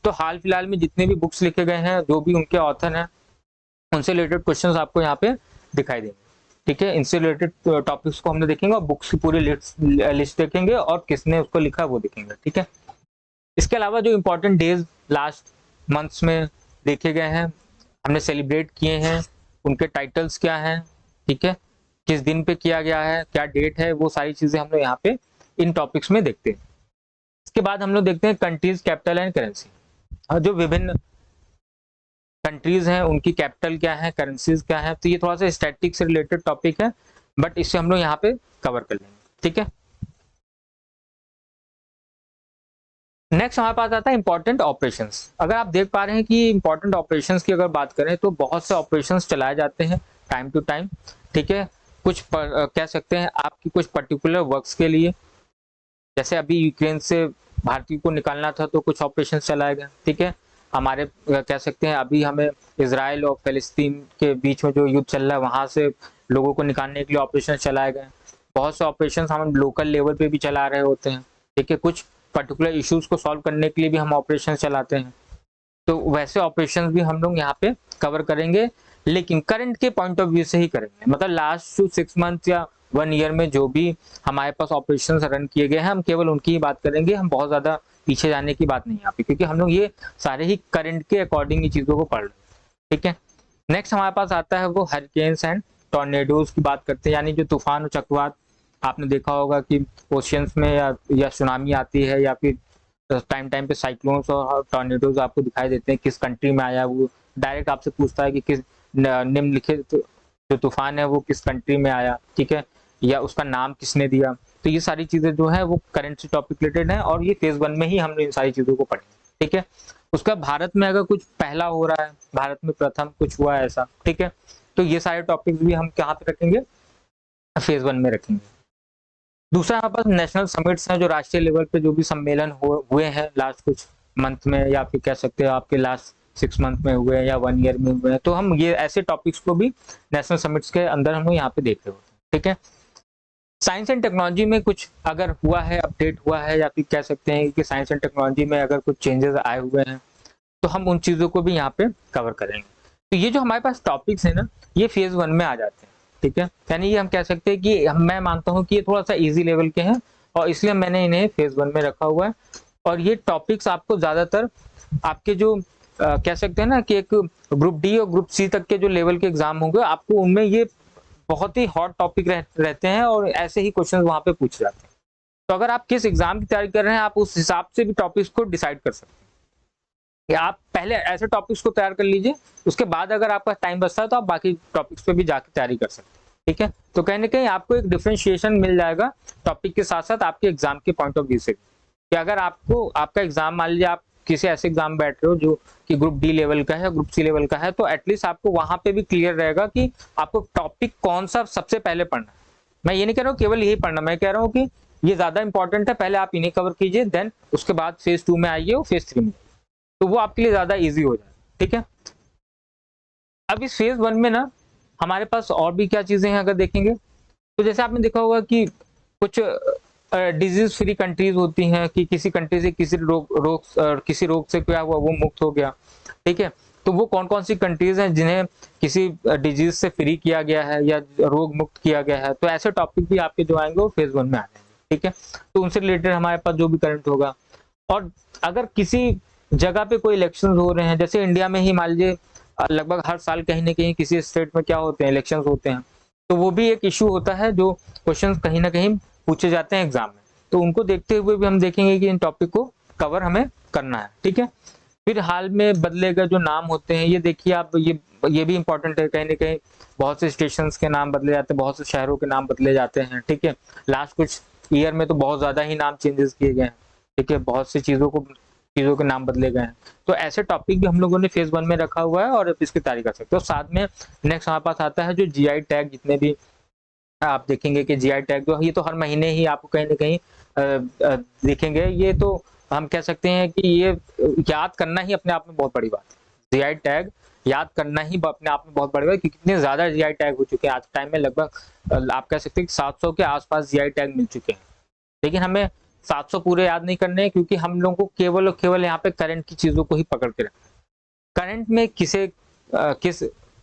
Speaker 1: तो हाल फिलहाल में जितने भी बुक्स लिखे गए हैं, जो भी उनके ऑथर हैं, उनसे रिलेटेड क्वेश्चंस आपको यहाँ पे दिखाई देंगे। ठीक है, इनसे रिलेटेड टॉपिक्स को हमने देखेंगे और बुक्स की पूरी लिस्ट देखेंगे और किसने उसको लिखा वो देखेंगे। ठीक है, इसके अलावा जो इम्पोर्टेंट डेज लास्ट मंथ्स में देखे गए हैं, हमने सेलिब्रेट किए हैं, उनके टाइटल्स क्या हैं, ठीक है, किस दिन पे किया गया है, क्या डेट है, वो सारी चीजें हम लोग यहाँ पे इन टॉपिक्स में देखते हैं। इसके बाद हम लोग देखते हैं कंट्रीज, कैपिटल एंड करेंसी। जो विभिन्न कंट्रीज हैं उनकी कैपिटल क्या है, करेंसीज क्या है, तो ये थोड़ा सा स्टैटिक से रिलेटेड टॉपिक है, बट इसे हम लोग यहाँ पे कवर कर लेंगे। ठीक है, नेक्स्ट हमारे पास आता है इंपॉर्टेंट ऑपरेशंस। अगर आप देख पा रहे हैं कि इंपॉर्टेंट ऑपरेशंस की अगर बात करें तो बहुत से ऑपरेशंस चलाए जाते हैं टाइम टू टाइम। ठीक है, कुछ कह सकते हैं आपकी कुछ पर्टिकुलर वर्क्स के लिए, जैसे अभी यूक्रेन से भारतीय को निकालना था तो कुछ ऑपरेशन चलाए गए। ठीक है, हमारे कह सकते हैं अभी हमें इजराइल और फिलिस्तीन के बीच में जो युद्ध चल रहा है वहां से लोगों को निकालने के लिए ऑपरेशन चलाए गए। बहुत से ऑपरेशन हम लोकल लेवल पे भी चला रहे होते हैं। ठीक है, कुछ पर्टिकुलर इश्यूज को सॉल्व करने के लिए भी हम ऑपरेशन चलाते हैं, तो वैसे ऑपरेशन भी हम लोग यहाँ पे कवर करेंगे, लेकिन करंट के पॉइंट ऑफ व्यू से ही करेंगे। मतलब लास्ट 6 मंथ या 1 ईयर में जो भी हमारे पास ऑपरेशन रन किए गए हैं हम केवल उनकी ही बात करेंगे। हम बहुत ज्यादा पीछे जाने की बात नहीं यहाँ पे, क्योंकि हम लोग ये सारे ही करंट के अकॉर्डिंग ये चीजों को पढ़ रहे हैं। ठीक है, नेक्स्ट हमारे पास आता है वो हरिकेन्स एंड टॉर्नेडोज की बात करते हैं, यानी जो तूफान और चक्रवात आपने देखा होगा कि ओशियंस में या सुनामी आती है, या फिर टाइम टाइम पे साइक्लोन्स और टॉर्नेडोज आपको दिखाई देते हैं। किस कंट्री में आया वो डायरेक्ट आपसे पूछता है कि किस निम्नलिखित जो तूफान है वो किस कंट्री में आया। ठीक है, या उसका नाम किसने दिया। तो ये सारी चीजें जो है वो करंट से टॉपिक रिलेटेड है और ये फेज 1 में ही हमने इन सारी चीजों को पढ़ी। ठीक है, उसका भारत में अगर कुछ पहला हो रहा है, भारत में प्रथम कुछ हुआ है ऐसा, ठीक है, तो ये सारे टॉपिक्स भी हम कहाँ पे रखेंगे, फेज 1 में रखेंगे। दूसरा हमारे पास नेशनल समिट्स हैं, जो राष्ट्रीय लेवल पे जो भी सम्मेलन हुए हैं लास्ट कुछ मंथ में, या फिर कह सकते हैं आपके लास्ट 6 मंथ में हुए हैं या 1 ईयर में हुए हैं, तो हम ये ऐसे टॉपिक्स को भी नेशनल समिट्स के अंदर हम यहाँ पे देख रहे होते हैं। ठीक है, साइंस एंड टेक्नोलॉजी में कुछ अगर हुआ है, अपडेट हुआ है, या फिर कह सकते हैं कि साइंस एंड टेक्नोलॉजी में अगर कुछ चेंजेस आए हुए हैं तो हम उन चीजों को भी यहाँ पे कवर करेंगे। तो ये जो हमारे पास टॉपिक्स है ना, ये फेज 1 में आ जाते हैं। ठीक है, यानी ये हम कह सकते हैं कि मैं मानता हूँ कि ये थोड़ा सा इजी लेवल के हैं और इसलिए मैंने इन्हें फेज 1 में रखा हुआ है। और ये टॉपिक्स आपको ज्यादातर आपके जो कह सकते हैं ना कि एक ग्रुप डी और ग्रुप सी तक के जो लेवल के एग्जाम होंगे, आपको उनमें ये बहुत ही हॉट टॉपिक रहते हैं और ऐसे ही क्वेश्चन वहां पे पूछ जाते हैं। तो अगर आप किस एग्जाम की तैयारी कर रहे हैं, आप उस हिसाब से भी टॉपिक्स को डिसाइड कर सकते हैं। या आप पहले ऐसे टॉपिक्स को तैयार कर लीजिए, उसके बाद अगर आपका टाइम बचता है तो आप बाकी टॉपिक्स पे भी जाकर तैयारी कर सकते हैं। ठीक है, तो कहीं ना कहीं आपको एक डिफरेंशिएशन मिल जाएगा टॉपिक के साथ साथ आपके एग्जाम के पॉइंट ऑफ व्यू से, कि अगर आपको आपका एग्जाम मान लीजिए आप किसी ऐसे एग्जाम बैठ रहे हो जो कि ग्रुप डी लेवल का है, ग्रुप सी लेवल का है, तो एटलीस्ट आपको वहां पे भी क्लियर रहेगा कि आपको टॉपिक कौन सा सबसे पहले पढ़ना है। मैं ये नहीं कह रहा हूँ केवल यही पढ़ना, मैं कह रहा हूँ कि ये ज्यादा इंपॉर्टेंट है, पहले आप इन्हें कवर कीजिए, देन उसके बाद फेज 2 में आइए और फेज 3 में, तो वो आपके लिए ज्यादा ईजी हो जाए। ठीक है, अब इस फेज 1 में ना हमारे पास और भी क्या चीजें हैं अगर देखेंगे, तो जैसे आपने देखा होगा कि कुछ डिजीज फ्री कंट्रीज होती हैं, कि किसी कंट्री से किसी रोग से क्या हुआ वो मुक्त हो गया। ठीक है, तो वो कौन कौन सी कंट्रीज हैं जिन्हें किसी डिजीज से फ्री किया गया है या रोग मुक्त किया गया है, तो ऐसे टॉपिक भी आपके जो आएंगे वो फेज 1 में आ जाएंगे। ठीक है, तो उनसे रिलेटेड हमारे पास जो भी करंट होगा, और अगर किसी जगह पे कोई इलेक्शन हो रहे हैं, जैसे इंडिया में ही मान लीजिए लगभग हर साल कहीं ना कहीं किसी स्टेट में क्या होते हैं, इलेक्शंस होते हैं, तो वो भी एक इशू होता है जो क्वेश्चंस कहीं ना कहीं पूछे जाते हैं एग्जाम में, तो उनको देखते हुए भी हम देखेंगे कि इन टॉपिक को कवर हमें करना है। ठीक है, फिर हाल में बदले गए जो नाम होते हैं, ये देखिए आप, ये भी इंपॉर्टेंट है, कहीं ना कहीं बहुत से स्टेशन के नाम बदले जाते हैं, बहुत से शहरों के नाम बदले जाते हैं। ठीक है, लास्ट कुछ ईयर में तो बहुत ज्यादा ही नाम चेंजेस किए गए हैं। ठीक है, बहुत सी चीजों को चीज़ों के नाम बदले गए हैं। तो ऐसे टॉपिक भी हम लोगों ने फेज़ 1 में रखा हुआ है और आप इसकी तैयारी कर सकते हो। साथ में नेक्स्ट हमारे पास आता है जो जीआई टैग, जितने भी आप देखेंगे कि जीआई टैग जो ये तो हर महीने ही आपको कहीं न कहीं दिखेंगे। ये तो हम कह सकते हैं कि ये याद करना ही अपने आप में बहुत बड़ी बात है। जीआई टैग याद करना ही अपने आप में बहुत बड़ी बात है, क्योंकि इतने ज़्यादा जीआई टैग हो चुके हैं आज के टाइम में। लगभग आप कह सकते हैं कि 700 के आस-पास जीआई टैग मिल चुके हैं। लेकिन हमें 700 पूरे याद नहीं करने हैं, क्योंकि हम लोगों को केवल और केवल यहाँ पे करंट की चीज़ों को ही पकड़ के रखना है। करंट में किस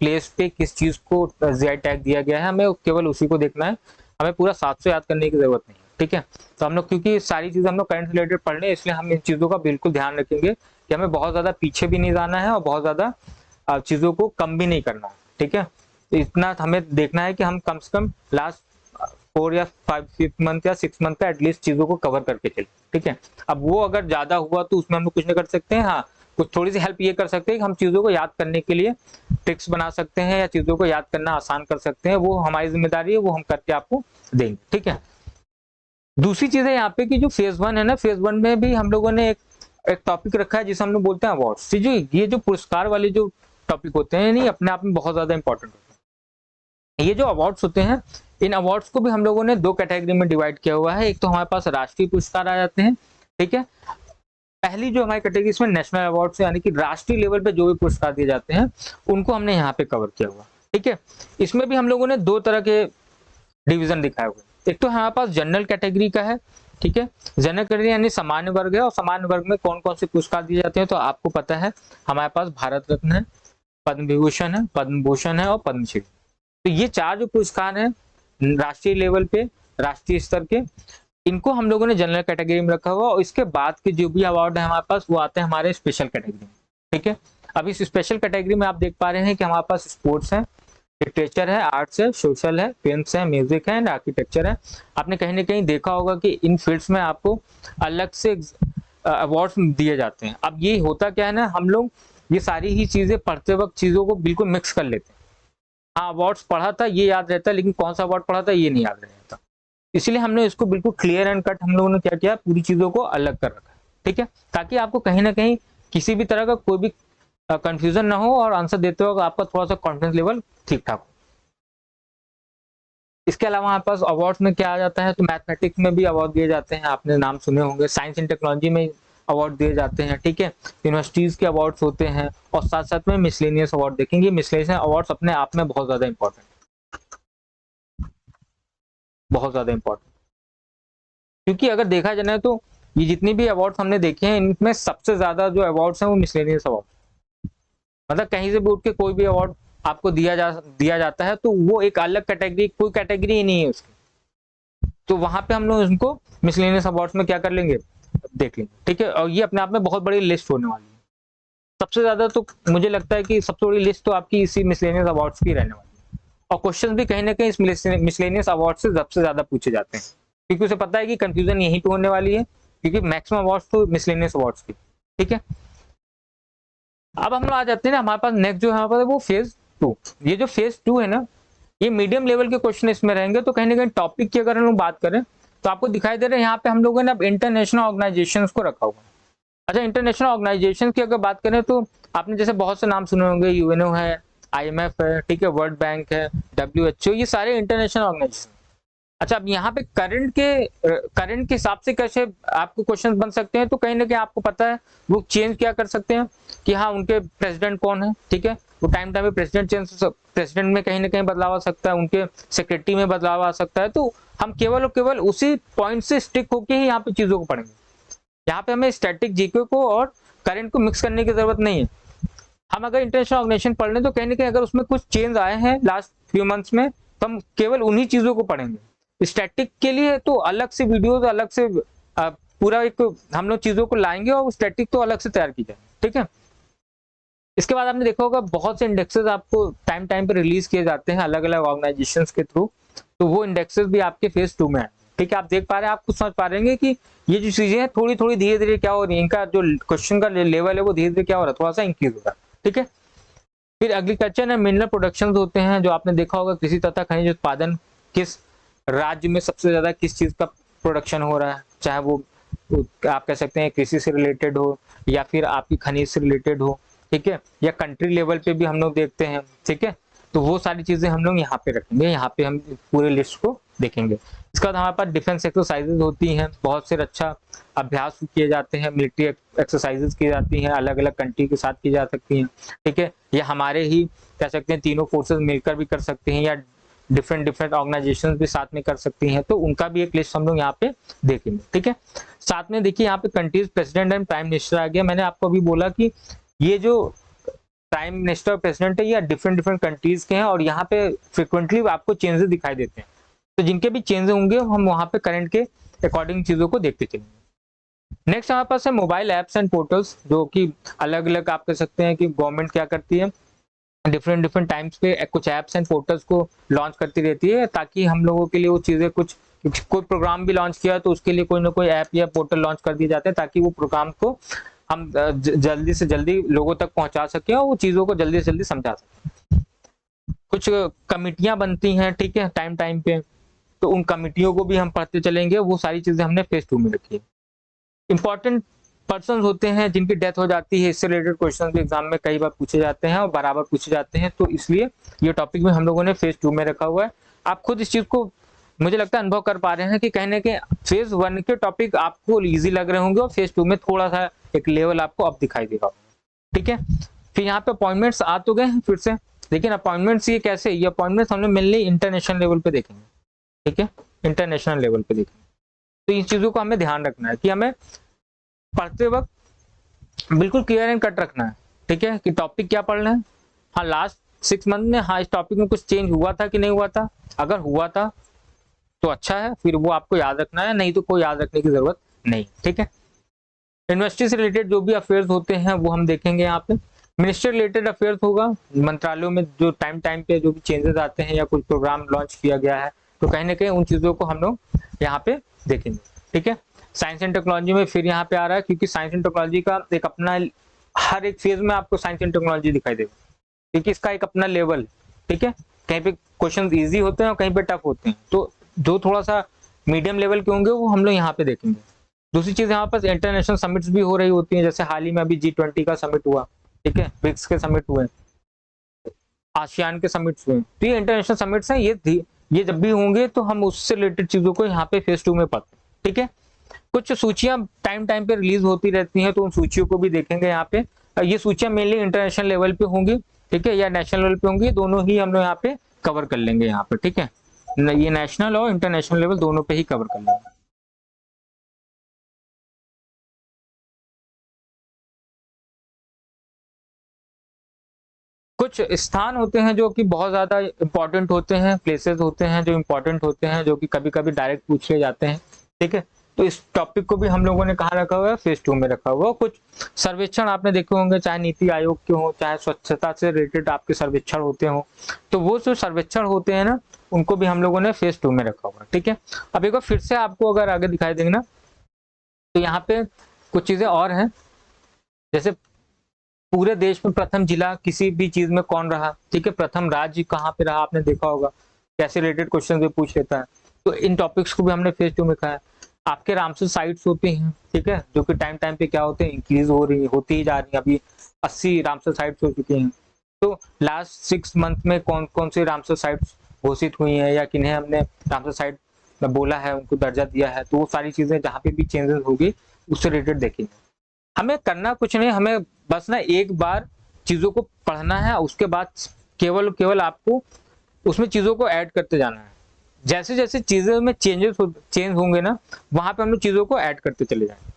Speaker 1: प्लेस पे किस चीज़ को जीआई टैग दिया गया है, हमें केवल उसी को देखना है। हमें पूरा 700 याद करने की ज़रूरत नहीं है, ठीक है? तो हम लोग, क्योंकि सारी चीज़ें हम लोग करंट रिलेटेड पढ़ रहे हैं, इसलिए हम इन चीज़ों का बिल्कुल ध्यान रखेंगे कि हमें बहुत ज़्यादा पीछे भी नहीं जाना है और बहुत ज़्यादा चीज़ों को कम भी नहीं करना है, ठीक है? तो इतना हमें देखना है कि हम कम से कम लास्ट 4 या 5 मंथ या 6 मंथ का एटलीस्ट चीज़ों को कवर करके चलें, ठीक है? अब वो अगर ज़्यादा हुआ तो उसमें हम लोग कुछ नहीं कर सकते हैं। हाँ, कुछ थोड़ी-सी हेल्प ये कर सकते हैं कि हम चीज़ों को याद करने के लिए ट्रिक्स बना सकते हैं या चीज़ों को याद करना आसान कर सकते हैं। वो हमारी ज़िम्मेदारी है, वो हम करके आपको देंगे, ठीक है? दूसरी चीज़ है यहाँ पे कि जो फेज़ 1 है ना, फेज़ 1 में भी हम लोगों ने एक टॉपिक रखा है जिसे हम लोग बोलते हैं अवार्ड्स। ये जो पुरस्कार वाले जो टॉपिक होते हैं, नहीं अपने आप में बहुत ज़्यादा इंपॉर्टेंट होते हैं। ये जो अवार्ड्स होते हैं, इन अवार्ड्स को भी हम लोगों ने 2 कैटेगरी में डिवाइड किया हुआ है। एक तो हमारे पास राष्ट्रीय पुरस्कार आ जाते हैं, ठीक है? पहली जो हमारी कैटेगरी इसमें नेशनल अवार्ड्स, यानी कि राष्ट्रीय लेवल पे जो भी पुरस्कार दिए जाते हैं, उनको हमने यहाँ पे कवर किया हुआ, ठीक है? इसमें भी हम लोगों ने 2 तरह के डिवीजन दिखाए हुए हैं। एक तो हमारे पास जनरल कैटेगरी का है, ठीक है? जनरल कैटेगरी यानी सामान्य वर्ग है, और सामान्य वर्ग में कौन-कौन से पुरस्कार दिए जाते हैं तो आपको पता है। हमारे पास भारत रत्न है, पद्म विभूषण है, पद्म भूषण है और पद्मश्री। तो ये 4 जो पुरस्कार हैं राष्ट्रीय लेवल पे, राष्ट्रीय स्तर के, इनको हम लोगों ने जनरल कैटेगरी में रखा हुआ, और इसके बाद के जो भी अवार्ड है हमारे पास, वो आते हैं हमारे स्पेशल कैटेगरी में, ठीक है? अब इस स्पेशल कैटेगरी में आप देख पा रहे हैं कि हमारे पास स्पोर्ट्स है, लिटरेचर है, आर्ट्स है, सोशल है, फिल्म्स है, म्यूजिक है एंड आर्किटेक्चर है। आपने कहीं न कहीं देखा होगा कि इन फील्ड्स में आपको अलग से अवार्ड्स दिए जाते हैं। अब ये होता क्या है ना, हम लोग ये सारी ही चीज़ें पढ़ते वक़्त चीज़ों को बिल्कुल मिक्स कर लेते हैं। हाँ, अवार्ड्स पढ़ा था ये याद रहता है, लेकिन कौन-सा अवार्ड पढ़ा था ये नहीं याद रहता। इसलिए हमने इसको बिल्कुल क्लियर एंड कट हम लोगों ने क्या किया, पूरी चीज़ों को अलग कर रखा है, ठीक है? ताकि आपको कहीं न कहीं किसी भी तरह का कोई भी कन्फ्यूज़न ना हो, और आंसर देते वक़्त आपका थोड़ा-सा कॉन्फिडेंस लेवल ठीक-ठाक हो। इसके अलावा हमारे पास अवार्ड्स में क्या आ जाता है, तो मैथमेटिक्स में भी अवार्ड दिए जाते हैं, आपने नाम सुने होंगे। साइंस एंड टेक्नोलॉजी में अवार्ड दिए जाते हैं, ठीक है? यूनिवर्सिटीज़ के अवार्ड्स होते हैं, और साथ-साथ में मिसलेनियस अवार्ड देखेंगे। मिसलेनियस अवार्ड्स अपने आप में बहुत ज़्यादा इम्पोर्टेंट, बहुत ज़्यादा इम्पोर्टेंट। क्योंकि अगर देखा जाए ना, तो ये जितनी भी अवार्ड्स हमने देखे हैं, इनमें सबसे ज़्यादा जो अवार्ड्स हैं वो मिसलेनियस अवार्ड, मतलब कहीं से भी उठ के कोई भी अवार्ड आपको दिया जाता है, तो वो एक अलग कैटेगरी, कोई कैटेगरी ही नहीं है उसकी। तो वहाँ पे हम लोग उनको मिसलेनियस अवार्ड्स में क्या कर लेंगे, देख लेंगे, ठीक है? और ये अपने आप में बहुत बड़ी लिस्ट होने वाली है। सबसे ज़्यादा तो मुझे लगता है कि सबसे बड़ी लिस्ट तो आपकी इसी मिसलेनियस अवार्ड्स की रहने वाली है, और क्वेश्चन भी कहीं न कहीं इस मिसलेनियस अवार्ड से सबसे ज़्यादा पूछे जाते हैं, क्योंकि उसे पता है कि कंफ्यूजन यहीं पे होने वाली है, क्योंकि मैक्सिमम अवार्ड्स तो मिसलेनियस अवार्ड्स की, ठीक है? अब हम लोग आ जाते हैं ना, हमारे पास नेक्स्ट जो है हमारे पास वो फेज 2। ये जो फेज 2 है ना, ये मीडियम लेवल के क्वेश्चन इसमें रहेंगे। तो कहीं ना कहीं टॉपिक की अगर हम लोग बात करें, तो आपको दिखाई दे रहा है यहाँ पे हम लोगों ने अब इंटरनेशनल ऑर्गेनाइजेशंस को रखा हुआ है। अच्छा, इंटरनेशनल ऑर्गेनाइजेशन की अगर बात करें, तो आपने जैसे बहुत से नाम सुने होंगे, यूएनओ है, आईएमएफ है, ठीक है, वर्ल्ड बैंक है, डब्ल्यूएचओ, ये सारे इंटरनेशनल ऑर्गेनाइजेशन। अच्छा, अब यहाँ पे करंट के हिसाब से कैसे आपको क्वेश्चन बन सकते हैं, तो कहीं ना कहीं आपको पता है वो चेंज क्या कर सकते हैं कि हाँ, उनके प्रेसिडेंट कौन है, ठीक है? वो टाइम टाइम पे प्रेसिडेंट में कहीं ना कहीं बदलाव आ सकता है, उनके सेक्रेटरी में बदलाव आ सकता है। तो हम केवल और केवल उसी पॉइंट से स्टिक होके ही यहाँ पे चीजों को पढ़ेंगे। यहाँ पे हमें स्टैटिक जीके को और करंट को मिक्स करने की जरूरत नहीं है। हम अगर इंटरनेशनल ऑर्गेनाइजेशन पढ़ लें, तो कहीं ना कहीं अगर उसमें कुछ चेंज आए हैं लास्ट फ्यू मंथ्स में, तो हम केवल उन्हीं चीजों को पढ़ेंगे। स्टैटिक के लिए तो अलग से वीडियोस, अलग से पूरा एक हम लोग चीजों को लाएंगे, और स्टैटिक तो अलग से तैयार की जाएगी, ठीक है? इसके बाद आपने देखा होगा बहुत से इंडेक्सेस आपको टाइम टाइम पे रिलीज किए जाते हैं अलग अलग ऑर्गेनाइजेशंस के थ्रू, तो वो इंडेक्सेस भी आपके फेज 2 में है, ठीक है? आप देख पा रहे हैं, आप कुछ समझ पा रहे हैं कि ये जो चीजें हैं थोड़ी थोड़ी धीरे धीरे क्या हो रही है, इनका जो क्वेश्चन का लेवल है वो धीरे धीरे क्या हो रहा है, थोड़ा सा इंक्रीज हो रहा है, ठीक है? फिर एग्रीकल्चर एंड मिनरल प्रोडक्शन होते हैं, जो आपने देखा होगा कृषि तथा खनिज उत्पादन, किस राज्य में सबसे ज्यादा किस चीज का प्रोडक्शन हो रहा है, चाहे वो आप कह सकते हैं कृषि से रिलेटेड हो या फिर आपकी खनिज से रिलेटेड हो, ठीक है, या कंट्री लेवल पे भी हम लोग देखते हैं, ठीक है। तो वो सारी चीजें हम लोग यहाँ पे रखेंगे, यहाँ पे हम पूरे लिस्ट को देखेंगे। इसके बाद हमारे पास डिफेंस एक्सरसाइजेज होती हैं, बहुत से रक्षा अभ्यास किए जाते हैं, मिलिट्री एक्सरसाइजेज की जाती हैं, अलग अलग कंट्री के साथ की जा सकती हैं, ठीक है। या हमारे ही कह सकते हैं तीनों फोर्सेस मिलकर भी कर सकते हैं, या डिफरेंट डिफरेंट ऑर्गेनाइजेशन भी साथ में कर सकती हैं, तो उनका भी एक लिस्ट हम लोग यहाँ पे देखेंगे, ठीक है। साथ में देखिए यहाँ पे countries president and prime minister आ गया। मैंने आपको अभी बोला कि ये जो प्राइम मिनिस्टर और प्रेसिडेंट है ये डिफरेंट डिफरेंट कंट्रीज के हैं, और यहाँ पे फ्रिक्वेंटली आपको चेंजेस दिखाई देते हैं। तो जिनके भी चेंजेस होंगे हम वहाँ पे करंट के अकॉर्डिंग चीजों को देखते चलेंगे। नेक्स्ट हमारे पास है मोबाइल एप्स एंड पोर्टल्स, जो कि अलग अलग आप कह सकते हैं कि गवर्नमेंट क्या करती है, डिफरेंट डिफरेंट टाइम्स पे कुछ एप्स एंड पोर्टल्स को लॉन्च करती रहती है, ताकि हम लोगों के लिए वो चीजें कुछ कोई प्रोग्राम भी लॉन्च किया तो उसके लिए कोई ना कोई ऐप या पोर्टल लॉन्च कर दिए जाते हैं, ताकि वो प्रोग्राम को हम जल्दी से जल्दी लोगों तक पहुंचा सकें और वो चीजों को जल्दी से जल्दी समझा सकें। कुछ कमिटियां बनती हैं, ठीक है, टाइम टाइम पे, तो उन कमिटियों को भी हम पढ़ते चलेंगे। वो सारी चीजें हमने फेज 2 में रखी है। इंपॉर्टेंट पर्सन होते हैं जिनकी डेथ हो जाती है, इससे रिलेटेड क्वेश्चन भी एग्जाम में कई बार पूछे जाते हैं और बराबर पूछे जाते हैं, तो इसलिए ये टॉपिक भी हम लोगों ने फेज 2 में रखा हुआ है। आप खुद इस चीज को मुझे लगता है अनुभव कर पा रहे हैं कि कहने के फेज 1 के टॉपिक आपको इजी लग रहे होंगे और फेज 2 में थोड़ा सा एक लेवल आपको अब दिखाई देगा, ठीक है। फिर यहाँ पे अपॉइंटमेंट्स आ तो गए हैं फिर से, लेकिन अपॉइंटमेंट्स ये कैसे, ये अपॉइंटमेंट्स हमने मेनली इंटरनेशनल लेवल पे देखेंगे, ठीक है, इंटरनेशनल लेवल पे देखेंगे। तो इन चीजों को हमें ध्यान रखना है कि हमें पढ़ते वक्त बिल्कुल क्लियर एंड कट रखना है, ठीक है, कि टॉपिक क्या पढ़ना है। हाँ, लास्ट 6 मंथ में हाँ इस टॉपिक में कुछ चेंज हुआ था कि नहीं हुआ था, अगर हुआ था तो अच्छा है, फिर वो आपको याद रखना है, नहीं तो कोई याद रखने की जरूरत नहीं, ठीक है। यूनिवर्सिटी से रिलेटेड जो भी अफेयर्स होते हैं वो हम देखेंगे यहाँ पे। मिनिस्ट्री रिलेटेड अफेयर्स होगा, मंत्रालयों में जो टाइम टाइम पे जो भी चेंजेस आते हैं या कुछ प्रोग्राम लॉन्च किया गया है, तो कहीं ना कहीं उन चीजों को हम लोग यहाँ पे देखेंगे, ठीक है। साइंस एंड टेक्नोलॉजी में फिर यहाँ पे आ रहा है, क्योंकि साइंस एंड टेक्नोलॉजी का एक अपना, हर एक फेज में आपको साइंस एंड टेक्नोलॉजी दिखाई देगा, क्योंकि इसका एक अपना लेवल, ठीक है। कहीं पे क्वेश्चन इजी होते हैं और कहीं पे टफ होते हैं, तो जो थोड़ा सा मीडियम लेवल के होंगे वो हम लोग यहाँ पे देखेंगे। दूसरी चीज यहाँ पर इंटरनेशनल समिट्स भी हो रही होती हैं, जैसे हाल ही में अभी G20 का समिट हुआ, ठीक है, ब्रिक्स के समिट हुए, आसियान के समिट्स हुए, तो ये इंटरनेशनल समिट्स हैं, ये जब भी होंगे तो हम उससे रिलेटेड चीजों को यहाँ पे फेज 2 में पढ़ते हैं, ठीक है। कुछ सूचियां टाइम टाइम पे रिलीज होती रहती हैं, तो उन सूचियों को भी देखेंगे यहाँ पे। ये सूचियां मेनली इंटरनेशनल लेवल पे होंगी, ठीक है, या नेशनल लेवल पे होंगी, दोनों ही हम लोग यहाँ पे कवर कर लेंगे यहाँ पे, ठीक है। ये नेशनल और इंटरनेशनल लेवल दोनों पे ही कवर कर लेंगे। कुछ स्थान होते हैं जो कि बहुत ज्यादा इंपॉर्टेंट होते हैं, प्लेसेस होते हैं जो इंपॉर्टेंट होते हैं, जो कि कभी कभी डायरेक्ट पूछे जाते हैं, ठीक है। तो इस टॉपिक को भी हम लोगों ने कहाँ रखा हुआ है, फेज 2 में रखा हुआ है। कुछ सर्वेक्षण आपने देखे होंगे, चाहे नीति आयोग के हो, चाहे स्वच्छता से रिलेटेड आपके सर्वेक्षण होते हो, तो वो जो सर्वेक्षण होते हैं ना, उनको भी हम लोगों ने फेज 2 में रखा हुआ है, ठीक है। अब एक बार फिर से आपको अगर आगे दिखाई देंगे ना, तो यहाँ पे कुछ चीजें और हैं, जैसे पूरे देश में प्रथम जिला किसी भी चीज में कौन रहा, ठीक है, प्रथम राज्य कहाँ पे रहा, आपने देखा होगा, कैसे रिलेटेड क्वेश्चन भी पूछ लेता है। तो इन टॉपिक्स को भी हमने फेज 2 में कहा है। आपके रामसर साइट्स होते हैं, ठीक है, जो कि टाइम टाइम पे क्या होते हैं, इंक्रीज होती ही जा रही है। अभी 80 रामसर साइट्स हो चुकी हैं। तो लास्ट 6 मंथ में कौन कौन से रामसर साइट्स घोषित हुई हैं, या किन्हें हमने रामसर साइट बोला है, उनको दर्जा दिया है, तो वो सारी चीजें जहाँ पे भी चेंजेस होगी उससे रिलेटेड देखेंगे। हमें करना कुछ नहीं, हमें बस ना एक बार चीजों को पढ़ना है, उसके बाद केवल आपको उसमें चीजों को ऐड करते जाना है। जैसे जैसे चीजों में चेंज होंगे ना, वहां पे हम लोग चीजों को ऐड करते चले जाएंगे,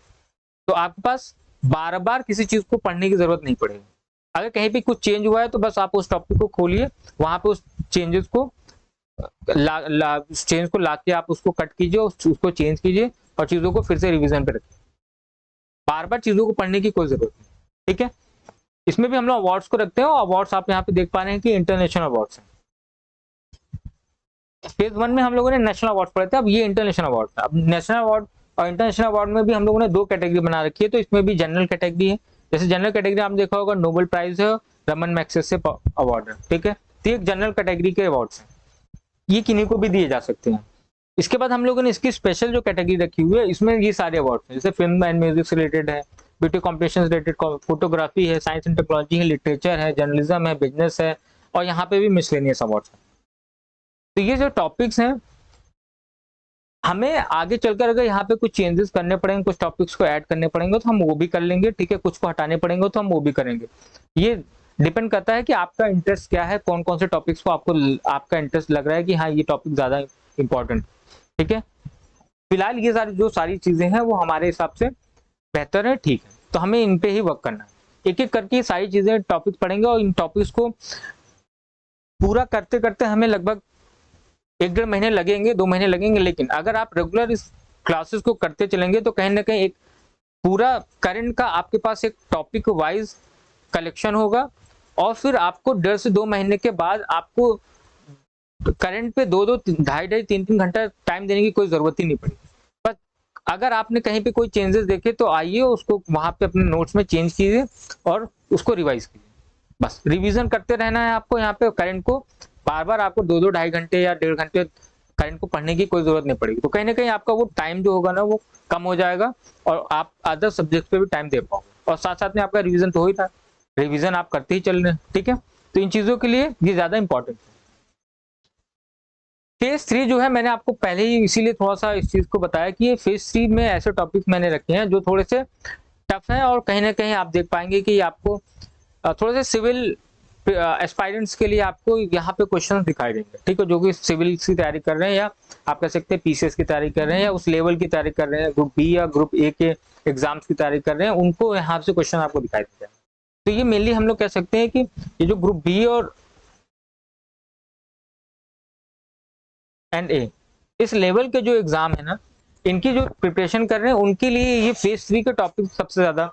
Speaker 1: तो आपके पास बार बार किसी चीज को पढ़ने की जरूरत नहीं पड़ेगी। अगर कहीं पे कुछ चेंज हुआ है तो बस आप उस टॉपिक को खोलिए, वहां पे उस चेंजेस को चेंज को लाके आप उसको कट कीजिए, उसको चेंज कीजिए और चीजों को फिर से रिवीजन पे रखिए। बार बार चीजों को पढ़ने की कोई जरूरत नहीं, ठीक है। इसमें भी हम लोग अवार्ड्स को रखते हैं, और अवार्ड्स आप यहाँ पे देख पा रहे हैं कि इंटरनेशनल अवार्ड्स हैं। फेज 1 में हम लोगों ने नेशनल अवार्ड पढ़े थे, अब ये इंटरनेशनल अवार्ड था। अब नेशनल अवार्ड और इंटरनेशनल अवार्ड में भी हम लोगों ने 2 कैटेगरी बना रखी है, तो इसमें भी जनरल कैटेगरी है। जैसे जनरल कैटेगरी आपने देखा होगा, नोबेल प्राइज है, रमन मैग्सेसे अवार्ड है, ठीक है, तो एक जनरल कैटेगरी के अवार्ड्स हैं, ये किन्हीं को भी दिए जा सकते हैं। इसके बाद हम लोगों ने इसकी स्पेशल जो कैटेगरी रखी हुई है, इसमें ये सारे अवार्ड हैं, जैसे फिल्म एंड म्यूजिक से रिलेटेड है, ब्यूटी कॉम्पिटिशन रिलेटेड, फोटोग्राफी है, साइंस एंड टेक्नोलॉजी है, लिटरेचर है, जर्नलिज्म है, बिजनेस है, और यहाँ पे भी मिसलेनियस अवार्ड है। तो ये जो टॉपिक्स हैं, हमें आगे चलकर अगर यहाँ पे कुछ चेंजेस करने पड़ेंगे, कुछ टॉपिक्स को ऐड करने पड़ेंगे तो हम वो भी कर लेंगे, ठीक है, कुछ को हटाने पड़ेंगे तो हम वो भी करेंगे। ये डिपेंड करता है कि आपका इंटरेस्ट क्या है, कौन कौन से टॉपिक्स को आपको आपका इंटरेस्ट लग रहा है कि हाँ ये टॉपिक ज्यादा इंपॉर्टेंट, ठीक है। फिलहाल ये सारी चीजें हैं वो हमारे हिसाब से बेहतर है, ठीक है, तो हमें इन पे ही वर्क करना है। एक एक करके सारी चीजें टॉपिक पढ़ेंगे और इन टॉपिक्स को पूरा करते करते हमें लगभग 1-1.5 महीने लगेंगे, 2 महीने लगेंगे, लेकिन अगर आप रेगुलर इस क्लासेस को करते चलेंगे तो कहीं ना कहीं एक पूरा करंट का आपके पास एक टॉपिक वाइज कलेक्शन होगा, और फिर आपको 1.5 से 2 महीने के बाद आपको करंट पे 2-2, 2.5-2.5, 3-3 घंटा टाइम देने की कोई जरूरत ही नहीं पड़ी। बस अगर आपने कहीं पे कोई चेंजेस देखे तो आइए उसको वहां पे अपने नोट्स में चेंज कीजिए और उसको रिवाइज कीजिए। बस रिवीजन करते रहना है आपको, यहाँ पे करंट को बार बार आपको 2-2, 2.5 घंटे या 1.5 घंटे करंट को पढ़ने की कोई जरूरत नहीं पड़ेगी। तो कहीं ना कहीं आपका वो टाइम जो होगा ना वो कम हो जाएगा और आप अदर सब्जेक्ट पे भी टाइम दे पाओगे, और साथ साथ में आपका रिवीजन तो हो ही था, रिवीजन आप करते ही चल रहे हैं, ठीक है। तो इन चीजों के लिए ये ज्यादा इंपॉर्टेंट है। फेज 3 जो है, मैंने आपको पहले ही इसीलिए थोड़ा सा इस चीज को बताया कि ये फेज 3 में ऐसे टॉपिक्स मैंने रखे हैं जो थोड़े से टफ हैं, और कहीं ना कहीं आप देख पाएंगे कि आपको थोड़े से सिविल एस्पायरेंट्स के लिए आपको यहाँ पे क्वेश्चन दिखाई देंगे, ठीक है, जो कि सिविल की तैयारी कर रहे हैं या आप कह सकते हैं पीसीएस की तैयारी कर रहे हैं या उस लेवल की तैयारी कर रहे हैं, ग्रुप बी या ग्रुप ए के एग्जाम्स की तैयारी कर रहे हैं, उनको यहाँ से क्वेश्चन आपको दिखाई देते हैं। तो ये मेनली हम लोग कह सकते हैं कि ये जो ग्रुप बी और एंड ए इस लेवल के जो एग्जाम है ना, इनकी जो प्रिपरेशन कर रहे हैं उनके लिए ये फेज 3 के टॉपिक सबसे ज्यादा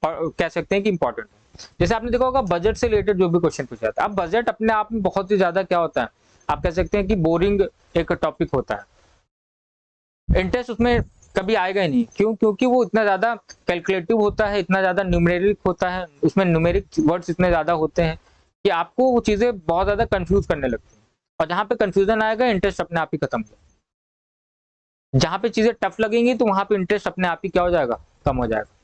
Speaker 1: कह सकते हैं कि इंपॉर्टेंट है। जैसे आपने देखा होगा बजट से रिलेटेड जो भी क्वेश्चन पूछा जाता है, अब बजट अपने आप में बहुत ही ज्यादा क्या होता है, आप कह सकते हैं कि बोरिंग एक टॉपिक होता है, इंटरेस्ट उसमें कभी आएगा ही नहीं। क्यों? क्योंकि वो इतना ज्यादा कैलकुलेटिव होता है, इतना ज्यादा न्यूमेरिक होता है, उसमें न्यूमेरिक वर्ड्स इतने ज्यादा होते हैं कि आपको वो चीजें बहुत ज्यादा कंफ्यूज करने लगती हैं, और जहां पे कंफ्यूजन आएगा इंटरेस्ट अपने आप ही खत्म हो जाएगा। जहां पे चीजें टफ लगेंगी तो वहां पे इंटरेस्ट अपने आप ही क्या हो जाएगा, कम हो जाएगा।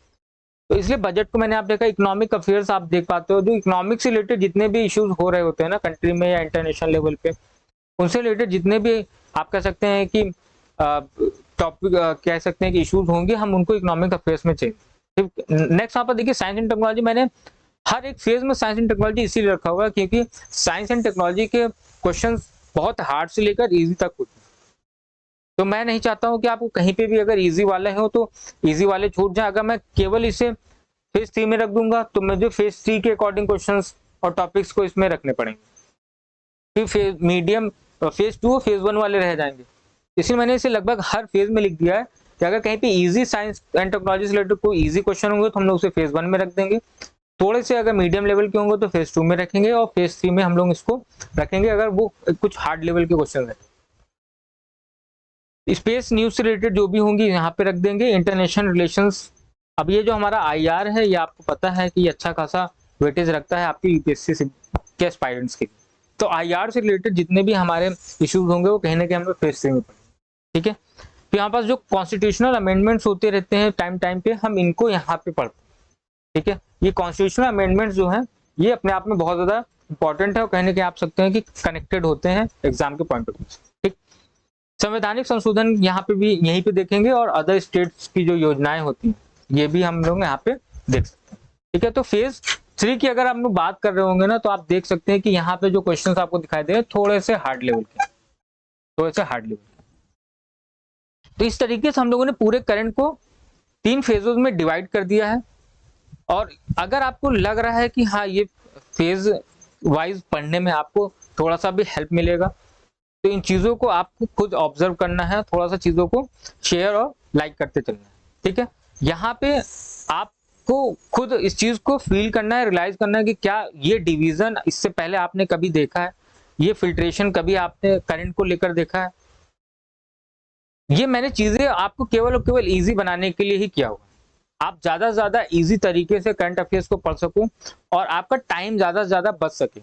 Speaker 1: तो इसलिए बजट को मैंने आप देखा, इकोनॉमिक अफेयर्स आप देख पाते हो, जो इकोनॉमिक से रिलेटेड जितने भी इश्यूज हो रहे होते हैं ना कंट्री में या इंटरनेशनल लेवल पे, उनसे रिलेटेड जितने भी आप कह सकते हैं कि टॉपिक कह सकते हैं कि इश्यूज होंगे, हम उनको इकोनॉमिक अफेयर्स में चाहिए। नेक्स्ट यहाँ पर देखिए साइंस एंड टेक्नोलॉजी, मैंने हर एक फेज में साइंस एंड टेक्नोलॉजी इसीलिए रखा हुआ है क्योंकि साइंस एंड टेक्नोलॉजी के क्वेश्चन बहुत हार्ड से लेकर इजी तक होते हैं। तो मैं नहीं चाहता हूं कि आपको कहीं पे भी अगर इजी वाले हो तो इजी वाले छूट जाए। अगर मैं केवल इसे फेज 3 में रख दूंगा तो मुझे फेज 3 के अकॉर्डिंग क्वेश्चंस और टॉपिक्स को इसमें रखने पड़ेंगे, फिर फेज मीडियम फेज 2 और फेज 1 वाले रह जाएंगे। इसलिए मैंने इसे लगभग हर फेज में लिख दिया है कि अगर कहीं पे इजी साइंस एंड टेक्नोलॉजी से रिलेटेड कोई इजी क्वेश्चन होंगे तो हम लोग उसे फेज 1 में रख देंगे, थोड़े से अगर मीडियम लेवल के होंगे तो फेज 2 में रखेंगे, और फेज 3 में हम लोग इसको रखेंगे अगर वो कुछ हार्ड लेवल के क्वेश्चन है। स्पेस न्यूज से रिलेटेड जो भी होंगी यहाँ पे रख देंगे। इंटरनेशनल रिलेशंस, अब ये जो हमारा आईआर है ये आपको पता है कि ये अच्छा खासा वेटेज रखता है आपकी यूपीएससी के एस्पायरेंट्स के, तो आईआर से रिलेटेड जितने भी हमारे इश्यूज होंगे वो कहीं ना कहीं हम लोग फेज 3 में पढ़ेंगे, ठीक है। तो यहाँ पास जो कॉन्स्टिट्यूशनल अमेंडमेंट्स होते रहते हैं टाइम टाइम पे, हम इनको यहाँ पे पढ़ते हैं, ठीक है। ये कॉन्स्टिट्यूशनल अमेंडमेंट्स जो है ये अपने आप में बहुत ज्यादा इंपॉर्टेंट है और कहने के आप सकते हैं कि कनेक्टेड होते हैं एग्जाम के पॉइंट ऑफ व्यू से, ठीक। संवैधानिक संशोधन यहाँ पे भी यहीं पे देखेंगे, और अदर स्टेट्स की जो योजनाएं होती हैं ये भी हम लोग यहाँ पे देख सकते हैं, ठीक है। तो फेज 3 की अगर हम लोग बात कर रहे होंगे ना तो आप देख सकते हैं कि यहाँ पे जो क्वेश्चंस आपको दिखाई दे रहे हैं थोड़े से हार्ड लेवल के, थोड़े से हार्ड लेवल के। तो इस तरीके से हम लोगों ने पूरे करंट को 3 फेजेस में डिवाइड कर दिया है, और अगर आपको लग रहा है कि हाँ ये फेज वाइज पढ़ने में आपको थोड़ा सा भी हेल्प मिलेगा तो इन चीजों को आपको खुद ऑब्जर्व करना है, थोड़ा सा चीजों को शेयर और लाइक करते चलना है, ठीक है। यहाँ पे आपको खुद इस चीज को फील करना है, रियलाइज करना है कि क्या ये डिवीजन इससे पहले आपने कभी देखा है, ये फिल्ट्रेशन कभी आपने करंट को लेकर देखा है। ये मैंने चीजें आपको केवल और केवल इजी बनाने के लिए ही किया हुआ, आप ज्यादा से ज्यादा इजी तरीके से करंट अफेयर्स को पढ़ सको और आपका टाइम ज्यादा से ज्यादा बच सके।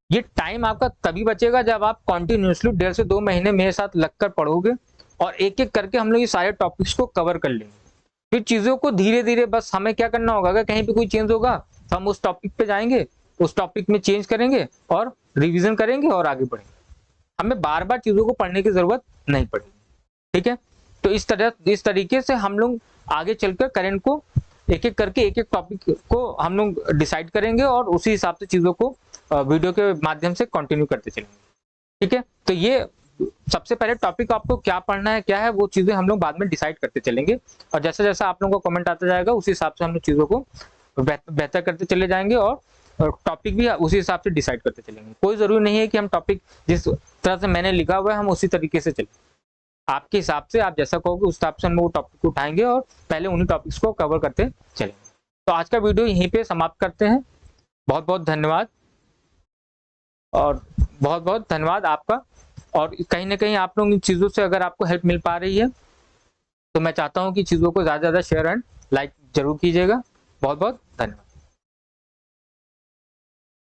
Speaker 1: ये टाइम आपका तभी बचेगा जब आप कॉन्टिन्यूसली 1.5 से 2 महीने मेरे साथ लगकर पढ़ोगे और एक एक करके हम लोग ये सारे टॉपिक्स को कवर कर लेंगे। फिर चीज़ों को धीरे धीरे बस हमें क्या करना होगा, अगर कहीं पे कोई चेंज होगा तो हम उस टॉपिक पे जाएंगे, उस टॉपिक में चेंज करेंगे और रिवीजन करेंगे और आगे बढ़ेंगे। हमें बार बार चीज़ों को पढ़ने की ज़रूरत नहीं पड़ेगी, ठीक है। तो इस तरीके से हम लोग आगे चलकर करंट को एक एक करके एक एक टॉपिक को हम लोग डिसाइड करेंगे और उसी हिसाब से चीज़ों को वीडियो के माध्यम से कंटिन्यू करते चलेंगे, ठीक है। तो ये सबसे पहले टॉपिक आपको क्या पढ़ना है, क्या है, वो चीज़ें हम लोग बाद में डिसाइड करते चलेंगे और जैसा जैसा आप लोगों को कमेंट आता जाएगा उसी हिसाब से हम लोग चीज़ों को बेहतर करते चले जाएंगे और टॉपिक भी उसी हिसाब से डिसाइड करते चलेंगे। कोई ज़रूरी नहीं है कि हम टॉपिक जिस तरह से मैंने लिखा हुआ है हम उसी तरीके से चलें। आपके हिसाब से आप जैसा कहोगे उस हिसाब से हम वो टॉपिक को उठाएंगे और पहले उन्हीं टॉपिक्स को कवर करते चलेंगे। तो आज का वीडियो यहीं पे समाप्त करते हैं। बहुत बहुत धन्यवाद और बहुत बहुत धन्यवाद आपका। और कहीं ना कहीं आप लोग इन चीज़ों से अगर आपको हेल्प मिल पा रही है तो मैं चाहता हूँ कि चीज़ों को ज़्यादा से ज़्यादा शेयर एंड लाइक जरूर कीजिएगा। बहुत बहुत धन्यवाद।